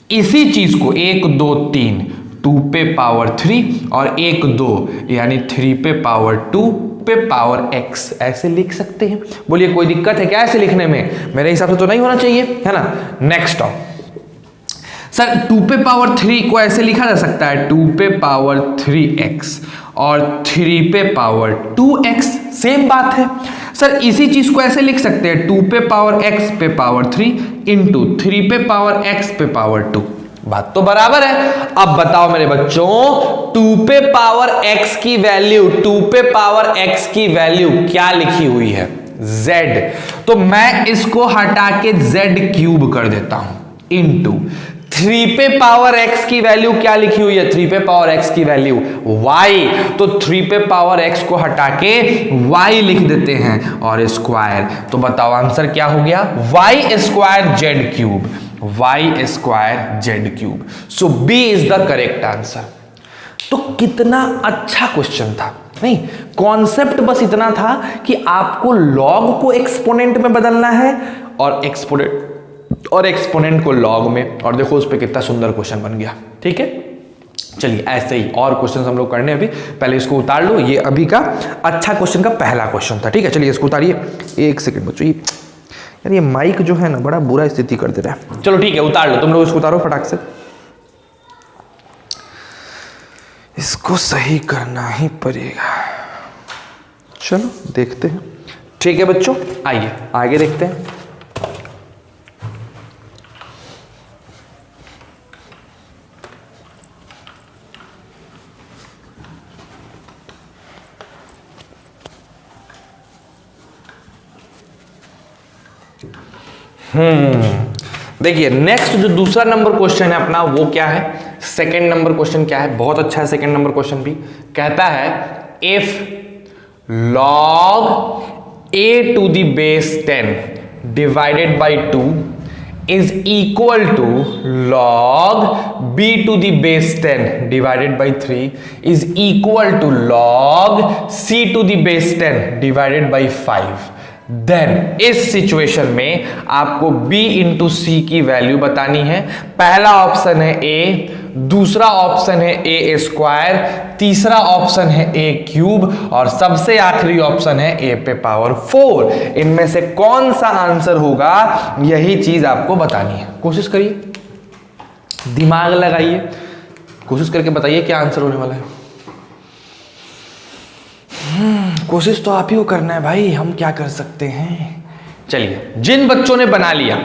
इसी चीज को 1 2 3 2 पे पावर 3 और 1 2 यानी 3 पे पावर 2 पे पावर x ऐसे लिख सकते हैं। बोलिए कोई दिक्कत है क्या ऐसे लिखने में? मेरे हिसाब से तो नहीं होना चाहिए, है ना। नेक्स्ट ऑफ सर 2 पे पावर 3 को ऐसे लिखा जा सकता है, 2 पे पावर 3x और 3 पे पावर 2x, सेम बात है सर। इसी चीज को ऐसे लिख सकते हैं, 2 पे पावर x पे पावर 3 इंटू 3 पे पावर x पे पावर 2, बात तो बराबर है। अब बताओ मेरे बच्चों, 2 पे पावर x की वैल्यू, 2 पे पावर x की वैल्यू क्या लिखी हुई है, z। तो मैं इसको हटा के z क्यूब कर देता हूं, इंटू 3 पे पावर x की वैल्यू क्या लिखी हुई है, 3 पे पावर x की वैल्यू y। तो 3 पे पावर x को हटा के y लिख देते हैं और स्क्वायर। तो बताओ आंसर क्या हो गया, y square Z cube, y square Z cube. So b is the correct answer. तो कितना अच्छा क्वेश्चन था, नहीं कॉन्सेप्ट बस इतना था कि आपको लॉग को एक्सपोनेंट में बदलना है और एक्सपोनेंट को लॉग में, और देखो उस पर कितना सुंदर क्वेश्चन बन गया, ठीक है। चलिए ऐसे ही और क्वेश्चन हम लोग करने, अभी पहले इसको उतार लो। ये अभी का अच्छा क्वेश्चन का पहला क्वेश्चन था, ठीक है। चलिए इसको उतारिए, 1 सेकंड बच्चों, यार ये माइक जो है ना बड़ा बुरा स्थिति कर दे रहा है। चलो ठीक है, उतार लो, तुम लोग इसको उतारो फटाक से, इसको सही करना ही पड़ेगा। चलो देखते हैं। ठीक है बच्चों, आइए आगे देखते हैं। देखिए नेक्स्ट जो दूसरा नंबर क्वेश्चन है अपना वो क्या है, सेकंड नंबर क्वेश्चन क्या है, बहुत अच्छा है सेकंड नंबर क्वेश्चन भी। कहता है if log a to the base 10 divided by 2 is equal to log b to the base 10 divided by 3 is equal to log c to the base 10 divided by 5, then इस सिचुएशन में आपको b इंटू सी की वैल्यू बतानी है। पहला ऑप्शन है a, दूसरा ऑप्शन है a स्क्वायर, तीसरा ऑप्शन है a क्यूब और सबसे आखिरी ऑप्शन है a पे पावर 4। इनमें से कौन सा आंसर होगा यही चीज आपको बतानी है। कोशिश करिए, दिमाग लगाइए, कोशिश करके बताइए क्या आंसर होने वाला है। कोशिश तो आप ही को करना है भाई, हम क्या कर सकते हैं। चलिए, जिन बच्चों ने बना लिया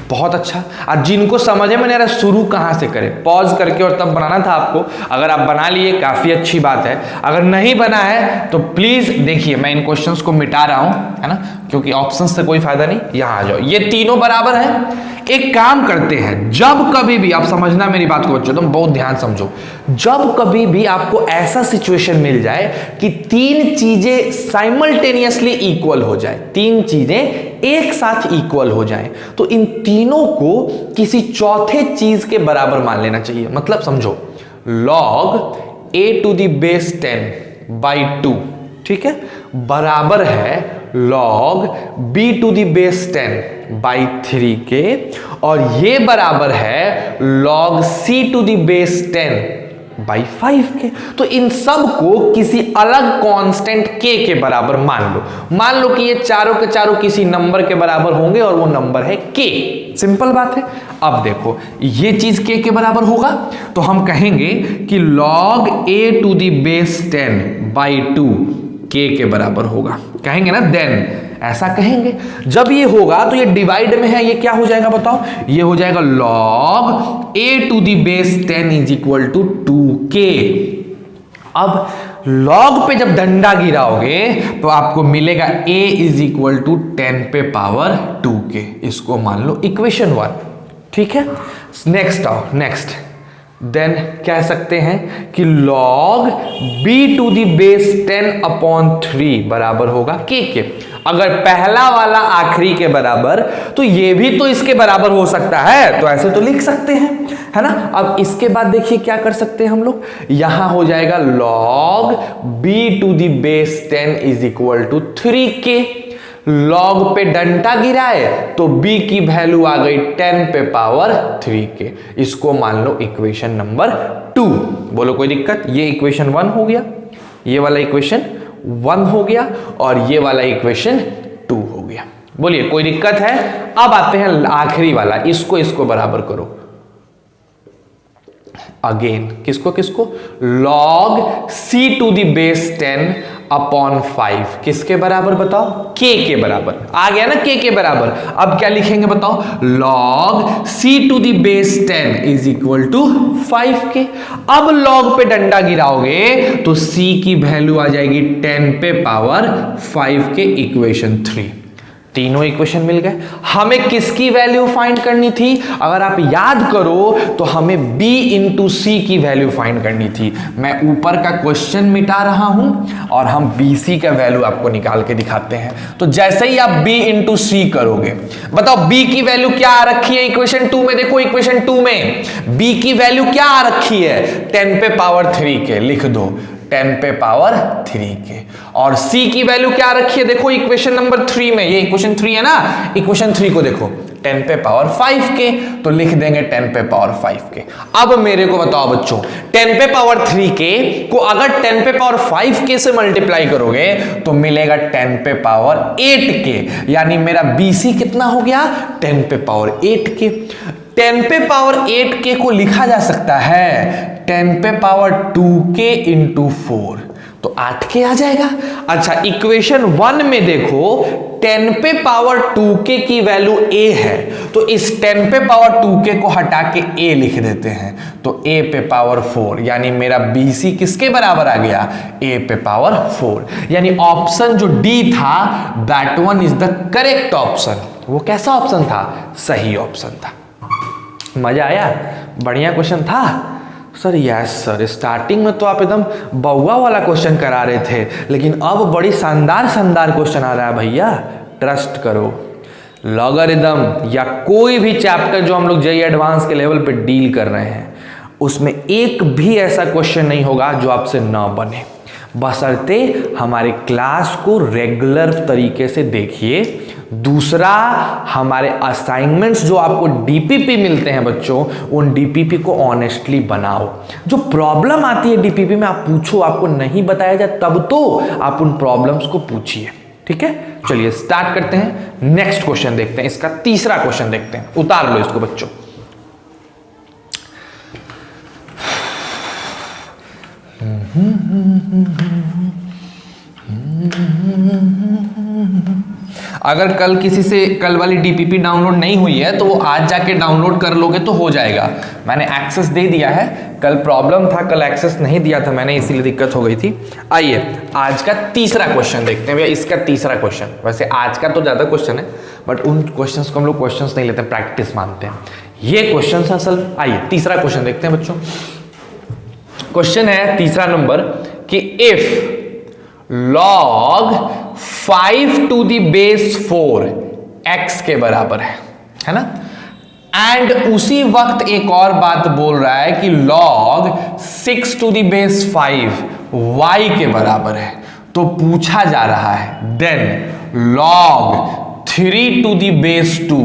बहुत अच्छा, और जिनको समझ में नहीं आ रहा शुरू कहां से करें, पॉज करके और तब बनाना था आपको। अगर आप बना लिए काफी अच्छी बात है, अगर नहीं बना है तो प्लीज देखिए मैं इन क्वेश्चंस को मिटा रहा हूं, है ना, क्योंकि ऑप्शंस से कोई फायदा नहीं। यहां आ जाओ, ये तीनों बराबर है। एक काम करते हैं, जब कभी भी आप समझना मेरी बात को बच्चों, तुम बहुत ध्यान समझो, जब कभी भी आपको ऐसा सिचुएशन मिल जाए कि तीन चीजें साइमल्टेनियसली इक्वल हो जाए, तीन चीजें एक साथ इक्वल हो जाए, तो इन तीनों को किसी चौथे चीज के बराबर मान लेना चाहिए। मतलब समझो, log a to the base 10 by 2, ठीक है, बराबर है log b to the base 10 by 3 के, और ये बराबर है log c to the base 10 by 5 के। तो इन सब को किसी अलग कांस्टेंट k के बराबर मान लो। मान लो कि ये चारों के चारों किसी नंबर के बराबर होंगे और वो नंबर है k। सिंपल बात है। अब देखो ये चीज k के बराबर होगा तो हम कहेंगे कि log a to the base 10 by 2 k के बराबर होगा, कहेंगे ना, देन ऐसा कहेंगे। जब ये होगा तो ये डिवाइड में है, ये क्या हो जाएगा बताओ, ये हो जाएगा log a to the base 10 is equal to 2k। अब log पे जब डंडा गिराओगे तो आपको मिलेगा a is equal to 10 पे पावर 2k। इसको मान लो इक्वेशन 1, ठीक है। नेक्स्ट आओ, नेक्स्ट देन कह सकते हैं कि log b to the base 10 upon 3 बराबर होगा k के। अगर पहला वाला आखिरी के बराबर तो ये भी तो इसके बराबर हो सकता है, तो ऐसे तो लिख सकते हैं, है ना। अब इसके बाद देखिए क्या कर सकते हैं हम लोग, यहां हो जाएगा log b to the base 10 is equal to 3k। log पे डंडा गिराए तो b की वैल्यू आ गई 10 पे पावर 3k। इसको मान लो इक्वेशन नंबर 2। बोलो कोई दिक्कत, ये इक्वेशन 1 हो गया, ये वाला इक्वेशन 1 हो गया और ये वाला इक्वेशन 2 हो गया। बोलिए कोई दिक्कत है। अब आते हैं आखिरी वाला, इसको बराबर करो अगेन, किसको किसको, log c to the base 10 upon 5 किसके बराबर बताओ, k के बराबर। आ गया ना k के बराबर। अब क्या लिखेंगे बताओ, log c to the base 10 is equal to 5k। अब log पे डंडा गिराओगे तो c की वैल्यू आ जाएगी 10 पे पावर 5 के, इक्वेशन 3। तीनों इक्वेशन मिल गए। हमें किसकी वैल्यू फाइंड करनी थी, अगर आप याद करो तो हमें b इंटू सी की वैल्यू फाइंड करनी थी। मैं ऊपर का क्वेश्चन मिटा रहा हूं और हम bc का वैल्यू आपको निकाल के दिखाते हैं। तो जैसे ही आप b इंटू सी करोगे, बताओ b की वैल्यू क्या आ रखी है इक्वेशन 2 में। देखो इक्वेशन 2 में b की वैल्यू क्या आ रखी है, 10 पे पावर 3 के। लिख दो 10 पे पावर 3 के। और c की वैल्यू क्या रखी है देखो इक्वेशन नंबर 3 में, ये इक्वेशन 3 है ना, इक्वेशन 3 को देखो 10 पे पावर 5 के, तो लिख देंगे 10 पे पावर 5 के। अब मेरे को बताओ बच्चों 10 पे पावर 3 के को अगर 10 पे पावर 5 के से मल्टीप्लाई करोगे तो मिलेगा 10 पे पावर 8 के, यानी मेरा BC कितना हो गया 10 पे पावर 8 के। 10 पे पावर 8 के को लिखा जा सकता है 10 पे पावर 2 के इंटू 4, तो 8 के आ जाएगा। अच्छा इक्वेशन 1 में देखो 10 पे पावर 2 के की वैल्यू a है, तो इस 10 पे पावर 2 के को हटा के a लिख देते हैं, तो a पे पावर 4, यानी मेरा BC किसके बराबर आ गया a पे पावर 4। यानी ऑप्शन जो D था that one is the correct option. वो कैसा ऑप्शन था, सही ऑप्शन था। मजा आया, बढ़िया क्वेश्चन था सर। यस सर, स्टार्टिंग में तो आप एकदम बउआ वाला क्वेश्चन करा रहे थे, लेकिन अब बड़ी शानदार क्वेश्चन आ रहा है भैया, ट्रस्ट करो। लॉगरिदम या कोई भी चैप्टर जो हम लोग जेईई एडवांस के लेवल पे डील कर रहे हैं उसमें एक भी ऐसा क्वेश्चन नहीं होगा जो आपसे ना बने, बशर्ते हमारे क्लास को रेगुलर तरीके से देखिए। दूसरा, हमारे असाइनमेंट्स जो आपको डीपीपी मिलते हैं बच्चों, उन डीपीपी को ऑनेस्टली बनाओ। जो प्रॉब्लम आती है डीपीपी में आप पूछो, आपको नहीं बताया जाए तब तो आप उन प्रॉब्लम्स को पूछिए, ठीक है। चलिए स्टार्ट करते हैं, नेक्स्ट क्वेश्चन देखते हैं, इसका तीसरा क्वेश्चन देखते हैं। उतार लो इसको बच्चों। अगर कल किसी से कल वाली डीपीपी डाउनलोड नहीं हुई है तो वो आज जाके डाउनलोड कर लोगे तो हो जाएगा। मैंने एक्सेस दे दिया है, कल प्रॉब्लम था, कल एक्सेस नहीं दिया था मैंने, इसीलिए दिक्कत हो गई थी। आइए आज का तीसरा क्वेश्चन देखते हैं भैया, इसका तीसरा क्वेश्चन। वैसे आज का तो ज़्यादा क्वेश्चन है बट उन क्वेश्चंस को हम लोग क्वेश्चंस नहीं लेते, प्रैक्टिस मानते हैं। ये क्वेश्चन है असल। आइए तीसरा क्वेश्चन देखते हैं बच्चों। क्वेश्चन है तीसरा नंबर कि if log 5 to the base 4 x के बराबर है ना, एंड उसी वक्त एक और बात बोल रहा है कि log 6 to the base 5 y के बराबर है, तो पूछा जा रहा है then log 3 to the base 2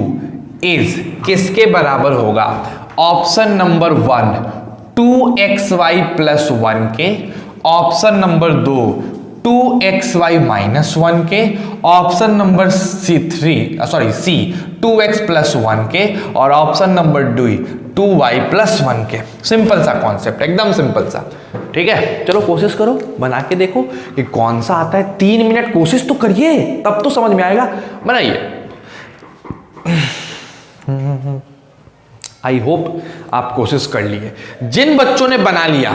is किसके बराबर होगा। ऑप्शन नंबर 1 2xy प्लस 1 के, ऑप्शन नंबर 2 2xy माइनस 1 के, option number C 2x plus 1 के, और ऑप्शन नंबर 2y प्लस 1 के। सिंपल सा कॉन्सेप्ट, एकदम सिंपल सा, ठीक है। चलो कोशिश करो, बना के देखो कि कौन सा आता है। 3 मिनट कोशिश तो करिए, तब तो समझ में आएगा। बनाइए। आई होप आप कोशिश कर लिए। जिन बच्चों ने बना लिया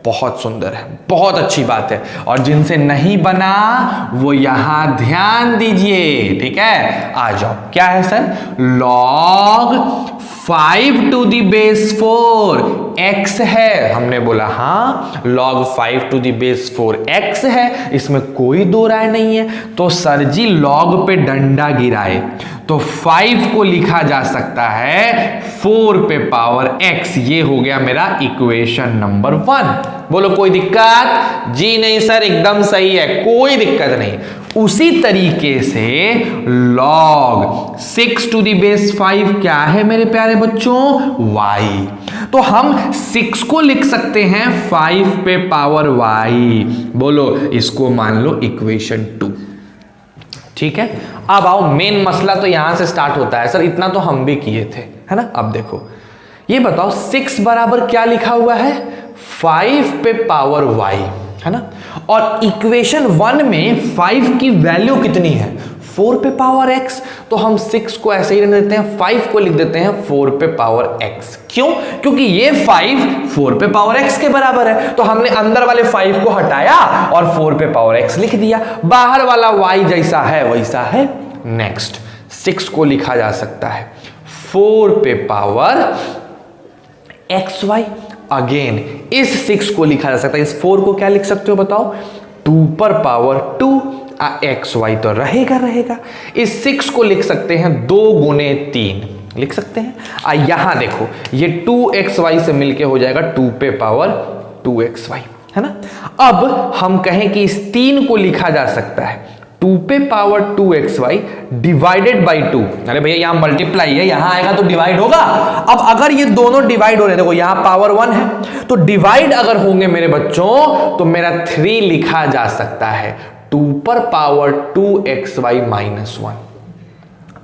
बहुत सुंदर है, बहुत अच्छी बात है, और जिनसे नहीं बना वो यहां ध्यान दीजिए, ठीक है। आ जाओ, क्या है sir, log 5 to the base 4 x है। हमने बोला हाँ log 5 to the base 4 x है, इसमें कोई दो राय नहीं है। तो सर जी log पे डंडा गिराए तो 5 को लिखा जा सकता है 4 पे पावर x। ये हो गया मेरा इक्वेशन नंबर 1। बोलो कोई दिक्कत? जी नहीं सर, एकदम सही है, कोई दिक्कत नहीं। उसी तरीके से log 6 to the base 5 क्या है मेरे प्यारे बच्चों, y। तो हम 6 को लिख सकते हैं 5 पे पावर y। बोलो इसको मान लो इक्वेशन 2, ठीक है। अब आओ, मेन मसला तो यहां से स्टार्ट होता है। सर इतना तो हम भी किए थे, है ना। अब देखो ये बताओ 6 बराबर क्या लिखा हुआ है, 5 पे पावर y, है ना। और इक्वेशन 1 में 5 की वैल्यू कितनी है, 4 पे पावर x। तो हम 6 को ऐसे ही रख देते हैं, 5 को लिख देते हैं 4 पे पावर x। क्यों? क्योंकि ये 5 4 पे पावर x के बराबर है, तो हमने अंदर वाले 5 को हटाया और 4 पे पावर x लिख दिया। बाहर वाला y जैसा है वैसा है। नेक्स्ट 6 को लिखा जा सकता है 4 पे पावर xy। अगेन इस 6 को लिखा जा सकता है, इस 4 को क्या लिख सकते हो बताओ, 2 पर पावर 2 xy तो रहेगा। इस 6 को लिख सकते हैं 2 गुने 3 लिख सकते हैं। यहां देखो ये 2xy से मिलके हो जाएगा 2 पे पावर 2xy। है ना। अब हम कहें कि इस 3 को लिखा जा सकता है 2 पे पावर 2xy डिवाइडेड बाई 2। अरे भैया यहां मल्टीप्लाई है, यहां आएगा तो डिवाइड होगा। अब अगर ये दोनों डिवाइड हो रहे हैं, देखो यहां पावर 1 है तो डिवाइड अगर होंगे मेरे बच्चों तो मेरा 3 लिखा जा सकता है 2 पर पावर 2xy माइनस 1।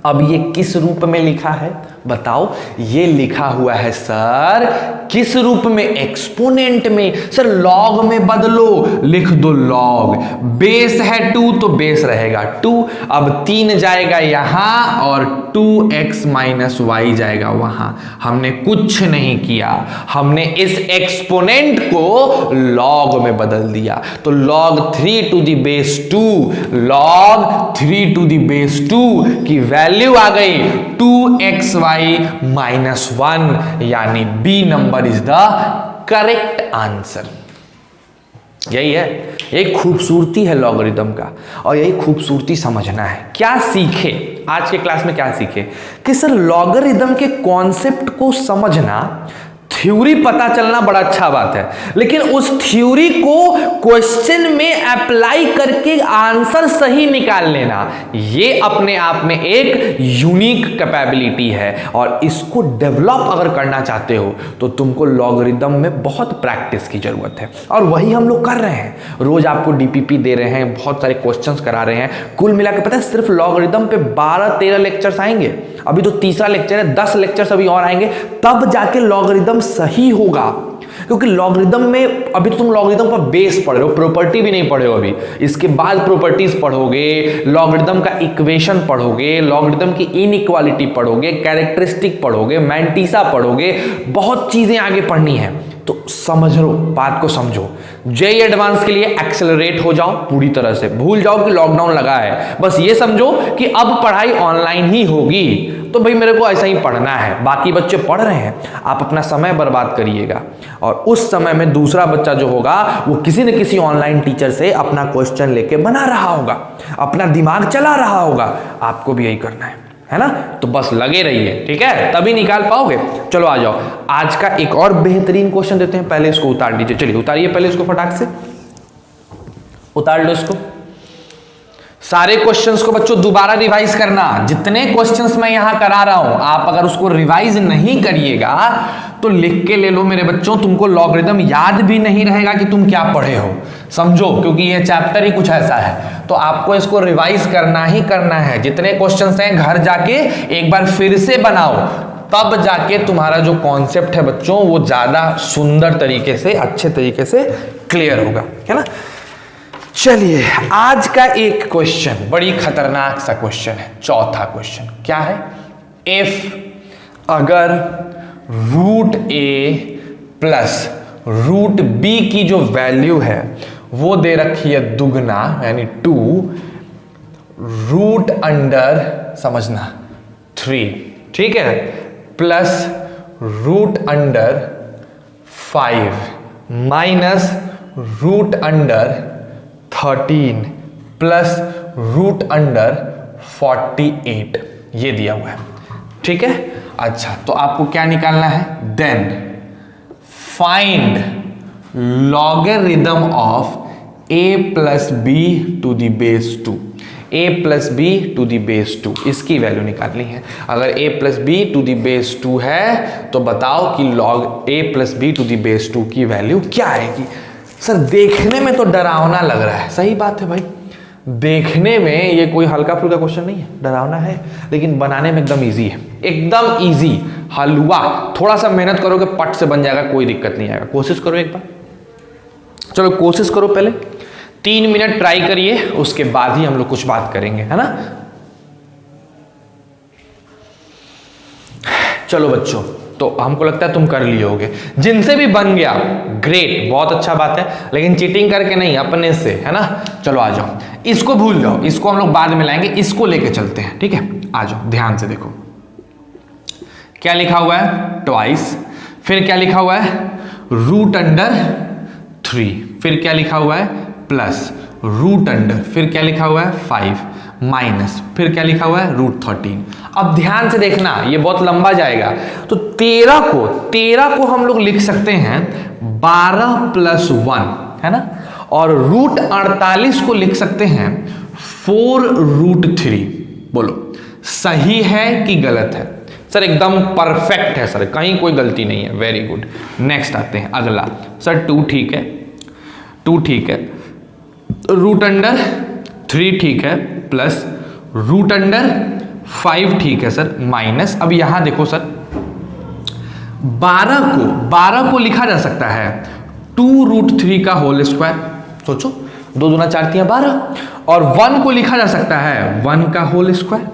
अब ये किस रूप में लिखा है बताओ? ये लिखा हुआ है सर किस रूप में? एक्सपोनेंट में। सर लॉग में बदलो, लिख दो लॉग। बेस है 2 तो बेस रहेगा 2। अब 3 जाएगा यहां और 2x माइनस वाई जाएगा वहां। हमने कुछ नहीं किया, हमने इस एक्सपोनेंट को लॉग में बदल दिया। तो log 3 to the base 2, log 3 to the base 2 की वैल्यू आ गई 2xy माइनस 1, यानी B number is the correct answer. यही है, यही खूबसूरती है लॉगरिदम का, और यही खूबसूरती समझना है। क्या सीखे आज के क्लास में? क्या सीखे कि सर लॉगरिदम के कॉन्सेप्ट को समझना, थ्योरी पता चलना बड़ा अच्छा बात है, लेकिन उस थ्योरी को क्वेश्चन में अप्लाई करके आंसर सही निकाल लेना, ये अपने आप में एक यूनिक कैपेबिलिटी है। और इसको डेवलप अगर करना चाहते हो तो तुमको लॉगरिदम में बहुत प्रैक्टिस की जरूरत है, और वही हम लोग कर रहे हैं। रोज आपको डीपीपी दे रहे हैं, बहुत सारे क्वेश्चंस करा रहे हैं। कुल मिलाकर पता है सिर्फ लॉगरिदम पे 12-13 लेक्चर्स आएंगे, अभी तो तीसरा लेक्चर है, 10 लेक्चर्स अभी और आएंगे, तब जाके लॉगरिदम सही होगा। क्योंकि लॉगरिदम में अभी तो तुम लॉगरिदम का बेस पढ़ रहे हो, प्रॉपर्टी भी नहीं पढ़े हो अभी। इसके बाद प्रॉपर्टीज पढ़ोगे, लॉगरिदम का इक्वेशन पढ़ोगे, लॉगरिदम की इनइक्वालिटी पढ़ोगे, कैरेक्टरिस्टिक पढ़ोगे, मैंटीसा पढ़ोगे, बहुत चीजें आगे पढ़नी है। तो समझ लो, बात को समझो। जेईई एडवांस के लिए एक्सेलरेट हो जाओ पूरी तरह से, भूल जाओ कि लॉकडाउन लगा है, बस ये समझो कि अब पढ़ाई ऑनलाइन ही होगी। तो भाई मेरे को ऐसा ही पढ़ना है, बाकी बच्चे पढ़ रहे हैं, आप अपना समय बर्बाद करिएगा, और उस समय में दूसरा बच्चा जो होगा वो किसी न किसी ऑनलाइन टीचर से अपना क्वेश्चन लेके बना रहा होगा, अपना दिमाग चला रहा होगा। आपको भी यही करना है ना। तो बस लगे रहिए, ठीक है, तभी निकाल पाओगे। चलो आ जाओ, आज का एक और बेहतरीन क्वेश्चन देते हैं। पहले इसको उतार लीजिए, चलिए उतारिए पहले इसको, फटाक से उतार लो इसको। सारे क्वेश्चंस को बच्चों दोबारा रिवाइज करना। जितने क्वेश्चंस मैं यहां करा रहा हूं, आप अगर उसको रिवाइज नहीं करिएगा तो लिख के ले लो मेरे बच्चों, तुमको लॉगरिदम याद भी नहीं रहेगा कि तुम क्या पढ़े हो, समझो, क्योंकि ये चैप्टर ही कुछ ऐसा है। तो आपको इसको रिवाइज करना ही करना है। जितने क्वेश्चंस हैं घर जाके एक बार फिर से बनाओ, तब जाके तुम्हारा जो कॉन्सेप्ट है बच्चों वो ज्यादा सुंदर तरीके से, अच्छे तरीके से क्लियर होगा, है ना। चलिए आज का एक क्वेश्चन बड़ी खतरनाक सा क्वेश्चन है, चौथा क्वेश्चन। क्या है? इफ अगर रूट ए प्लस रूट बी की जो वैल्यू है वो दे रखी है दुगना, यानी 2, रूट अंडर समझना 3, ठीक है, plus root under 5 minus root under 13 plus root under 48, ये दिया हुआ है, ठीक है। अच्छा, तो आपको क्या निकालना है? Then find logarithm of a plus B to the base 2, a plus B to the base 2, इसकी वैल्यू निकालनी है। अगर a plus B to the base 2 है तो बताओ कि log a plus B to the base 2 की वैल्यू क्या आएगी। सर देखने में तो डरावना लग रहा है, सही बात है भाई, देखने में ये कोई हल्का फुल्का क्वेश्चन नहीं है, डरावना है, लेकिन बनाने में एकदम इजी है, एकदम इजी हलवा। थोड़ा सा मेहनत करोगे पट से बन जाएगा, कोई दिक्कत नहीं आएगा। कोशिश करो एक बार, चलो कोशिश करो, पहले 3 मिनट ट्राई करिए, उसके बाद ही हम लोग कुछ बात करेंगे, है ना। चलो बच्चों, तो हमको लगता है तुम कर लिए होगे, जिनसे भी बन गया ग्रेट, बहुत अच्छा बात है, लेकिन चीटिंग करके नहीं, अपने से, है ना। चलो आ जाओ, इसको भूल जाओ, इसको हम लोग बाद में लाएंगे, इसको लेके चलते हैं, ठीक है। आ जाओ, ध्यान से देखो क्या लिखा हुआ है, ट्वाइस, फिर क्या लिखा हुआ है, रूट अंडर 3, फिर क्या लिखा हुआ है, प्लस रूट अंडर, फिर क्या लिखा हुआ है 5 माइनस, फिर क्या लिखा हुआ है रूट 13। अब ध्यान से देखना, ये बहुत लंबा जाएगा, तो 13 को हम लोग लिख सकते हैं 12 प्लस 1, है ना, और रूट 48 को लिख सकते हैं 4√3। बोलो सही है कि गलत है? सर एकदम परफेक्ट है सर, कहीं कोई गलती नहीं है, वेरी गुड। नेक्स्ट आते हैं अगला। सर 2 ठीक है, 2 ठीक है, √3 ठीक है, प्लस √5 ठीक है सर, माइनस, अब यहां देखो सर 12 को लिखा जा सकता है 2√3 का होल स्क्वायर। सोचो 2 दूना 4 3 12, और 1 को लिखा जा सकता है 1 का होल स्क्वायर,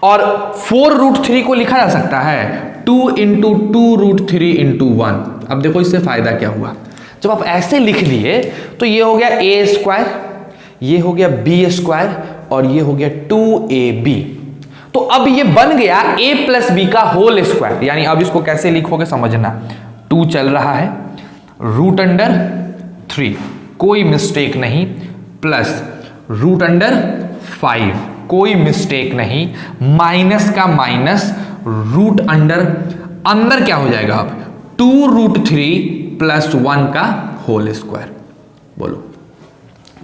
और 4√3 को लिखा जा सकता है 2 × 2√3 × 1। अब देखो इससे फायदा क्या हुआ, जब आप ऐसे लिख लिए तो ये हो गया a², ये हो गया b², और ये हो गया 2ab। तो अब ये बन गया a + b का होल स्क्वायर। यानी अब इसको कैसे लिखोगे समझना, 2 चल रहा है, √3 कोई मिस्टेक नहीं, प्लस √5 कोई मिस्टेक नहीं, माइनस का माइनस, अंदर क्या हो जाएगा अब 2√3 + 1 का होल स्क्वायर। बोलो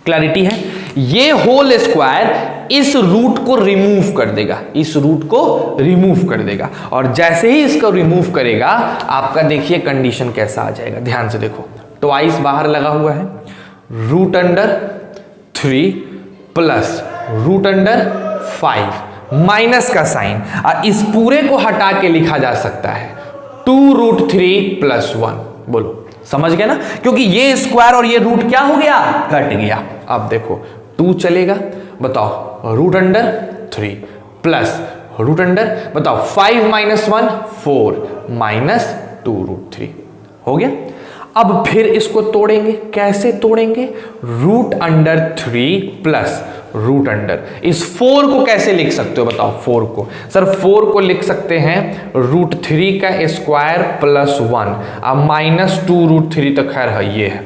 क्लैरिटी है? ये होल स्क्वायर इस रूट को रिमूव कर देगा, इस रूट को रिमूव कर देगा, और जैसे ही इसको रिमूव करेगा आपका देखिए कंडीशन कैसा आ जाएगा। ध्यान से देखो, ट्वाइस बाहर लगा हुआ है, √3 प्लस √5 माइनस का साइन, और इस पूरे को हटा के लिखा जा सकता है 2√3 + 1। बोलो समझ गए ना, क्योंकि ये स्क्वायर और ये रूट क्या हो गया, घट गया। अब देखो 2 चलेगा, बताओ √3 प्लस बताओ 5 - 1 4 माइनस 2√3 हो गया। अब फिर इसको तोड़ेंगे, कैसे तोड़ेंगे, √3 प्लस इस 4 को कैसे लिख सकते हो बताओ, 4 को सर 4 को लिख सकते हैं √3 का स्क्वायर प्लस 1, अब माइनस 2√3 तक खैर है, ये है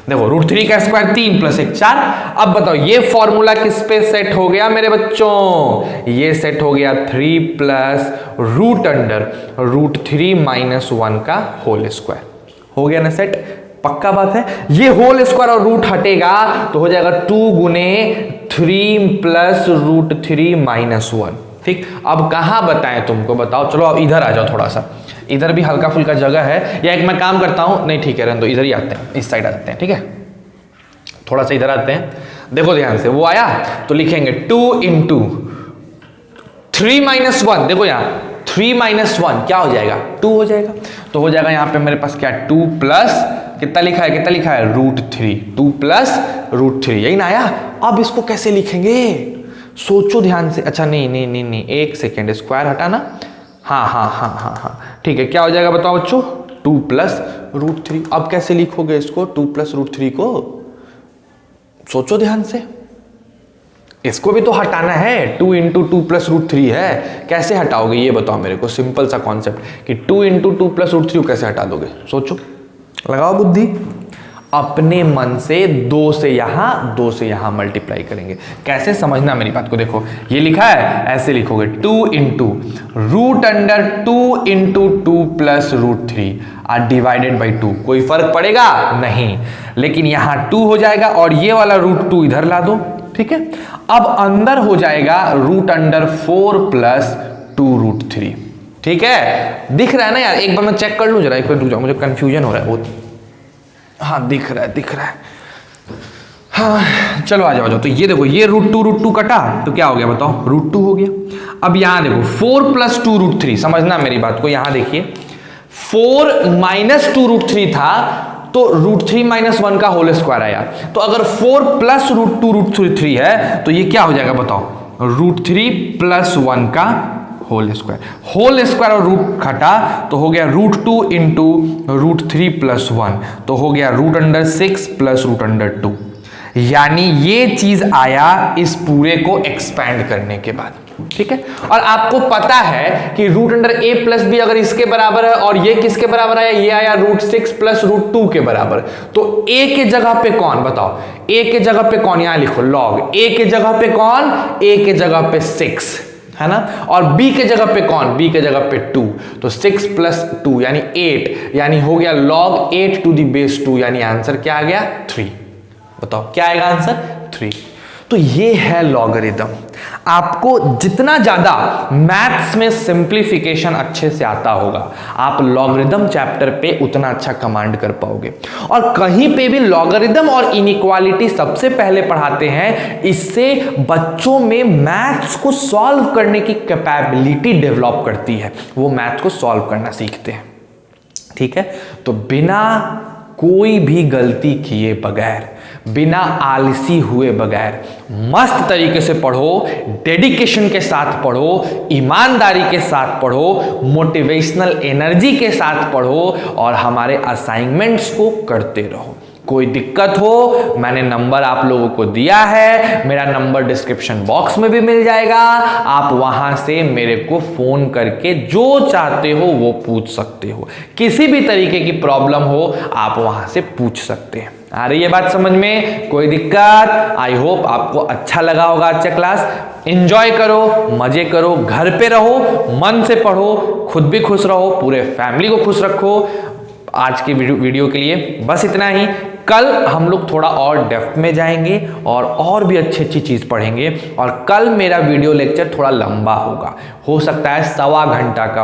देखो √3 का स्क्वायर 3 + 1 4। अब बताओ ये फॉर्मूला किस पे सेट हो गया मेरे बच्चों, ये सेट हो गया 3 प्लस √3 - 1 का होल स्क्वायर। हो गया ना सेट, पक्का बात है। ये होल स्क्वायर और रूट हटेगा तो हो जाएगा 2 × 3 प्लस √3 - 1। ठीक, अब कहां बताएं तुमको, बताओ। चलो अब इधर आ जाओ, थोड़ा सा इधर भी हल्का फुल्का जगह है, या एक मैं काम करता हूं, नहीं ठीक है रहने दो, इधर ही आते हैं, इस साइड आते हैं, ठीक है, थोड़ा सा इधर आते हैं। देखो ध्यान से, वो आया तो लिखेंगे 2 × 3 - 1, देखो यहां 3 - 1 क्या हो जाएगा, 2 हो जाएगा। तो हो जाएगा यहाँ पे मेरे पास क्या, 2 प्लस कितना लिखा है, √3, 2 प्लस √3, यही ना आया। अब इसको कैसे लिखेंगे, सोचो ध्यान से। अच्छा नहीं, एक सेकेंड, स्क्वायर हटाना, हाँ, ठीक है, क्या हो जाएगा बताओ बच्चों, 2 प्लस √3। अब कैसे लिखोगे इसको, 2 प्लस √3 को, सोचो ध्यान से, इसको भी तो हटाना है, 2 × 2 प्लस √3 है, कैसे हटाओगे ये बताओ मेरे को, सिंपल सा कॉन्सेप्ट कि 2 × 2 प्लस √3 को कैसे हटा दोगे, सोचो, लगाओ बुद्धि। अपने मन से 2 से यहां मल्टीप्लाई करेंगे। कैसे समझना मेरी बात को, देखो ये लिखा है, ऐसे लिखोगे 2 × √2 × 2 प्लस √3 डिवाइडेड बाई 2। कोई फर्क पड़ेगा नहीं, लेकिन यहां 2 हो जाएगा और ये वाला √2 इधर ला दो, ठीक है। अब अंदर हो जाएगा √4 प्लस 2√3, ठीक है, दिख रहा है ना यार, एक बार मैं चेक कर लूं जरा, एक बार रुक जाओ, मुझे कंफ्यूजन हो रहा है बहुत। हाँ दिख रहा है, हाँ चलो आ जाओ। तो ये देखो, ये √2 कटा तो क्या हो गया बताओ, √2 हो गया। अब यहां देखो 4 प्लस 2√3, समझना मेरी बात को, यहां देखिए 4 माइनस 2√3 था तो √3 - 1 का होल स्क्वायर आया। तो अगर 4 प्लस √2√3 है तो ये क्या हो जाएगा बताओ, √3 + 1 का होल स्क्वायर और रूट घटा तो हो गया √2 × √3 + 1, तो हो गया √6 प्लस √2। यानी ये चीज आया इस पूरे को एक्सपैंड करने के बाद, ठीक है। और आपको पता है कि √a + b अगर इसके बराबर है और ये किसके बराबर आया, ये आया √6 प्लस √2 के बराबर, तो a के जगह पे कौन बताओ, a के जगह पे कौन, यहां लिखो log, a के जगह पे कौन, a के जगह पे 6 है ना, और b के जगह पे कौन, b के जगह पे 2, तो 6 + 2 यानी 8, यानी हो गया log 8 to the base 2, यानी आंसर क्या आ गया 3। बताओ क्या आएगा आंसर? 3। तो ये है लॉगरिदम। आपको जितना ज्यादा मैथ्स में सिंप्लीफिकेशन अच्छे से आता होगा, आप लॉगरिदम चैप्टर पे उतना अच्छा कमांड कर पाओगे। और कहीं पे भी लॉगरिदम और इनइक्वालिटी सबसे पहले पढ़ाते हैं, इससे बच्चों में मैथ्स को सॉल्व करने की कैपेबिलिटी डेवलप करती है, वो मैथ्स को सॉल्व करना सीखते हैं। ठीक है, तो बिना कोई भी गलती किए बगैर, बिना आलसी हुए बगैर मस्त तरीके से पढ़ो, डेडिकेशन के साथ पढ़ो, ईमानदारी के साथ पढ़ो, मोटिवेशनल एनर्जी के साथ पढ़ो और हमारे असाइनमेंट्स को करते रहो। कोई दिक्कत हो, मैंने नंबर आप लोगों को दिया है, मेरा नंबर डिस्क्रिप्शन बॉक्स में भी मिल जाएगा, आप वहां से मेरे को फोन करके जो चाहते हो वो पूछ सकते हो। किसी भी तरीके की प्रॉब्लम हो आप वहां से पूछ सकते हैं। आ रही है बात समझ में? कोई दिक्कत? आई होप आपको अच्छा लगा होगा आज का क्लास। एंजॉय करो, मजे करो, घर पे रहो, मन से पढ़ो, खुद भी खुश रहो, पूरे फैमिली को खुश रखो। आज के वीडियो के लिए बस इतना ही। कल हम लोग थोड़ा और डेप्थ में जाएंगे और भी अच्छी चीज़ पढ़ेंगे। और कल मेरा वीडियो लेक्चर थोड़ा लंबा होगा, हो सकता है 1.25 घंटा का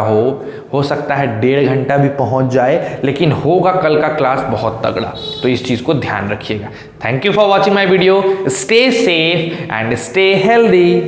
हो सकता है 1.5 घंटा भी पहुंच जाए, लेकिन होगा कल का क्लास बहुत तगड़ा, तो इस चीज़ को ध्यान रखिएगा। Thank you for watching my video. Stay safe and stay healthy.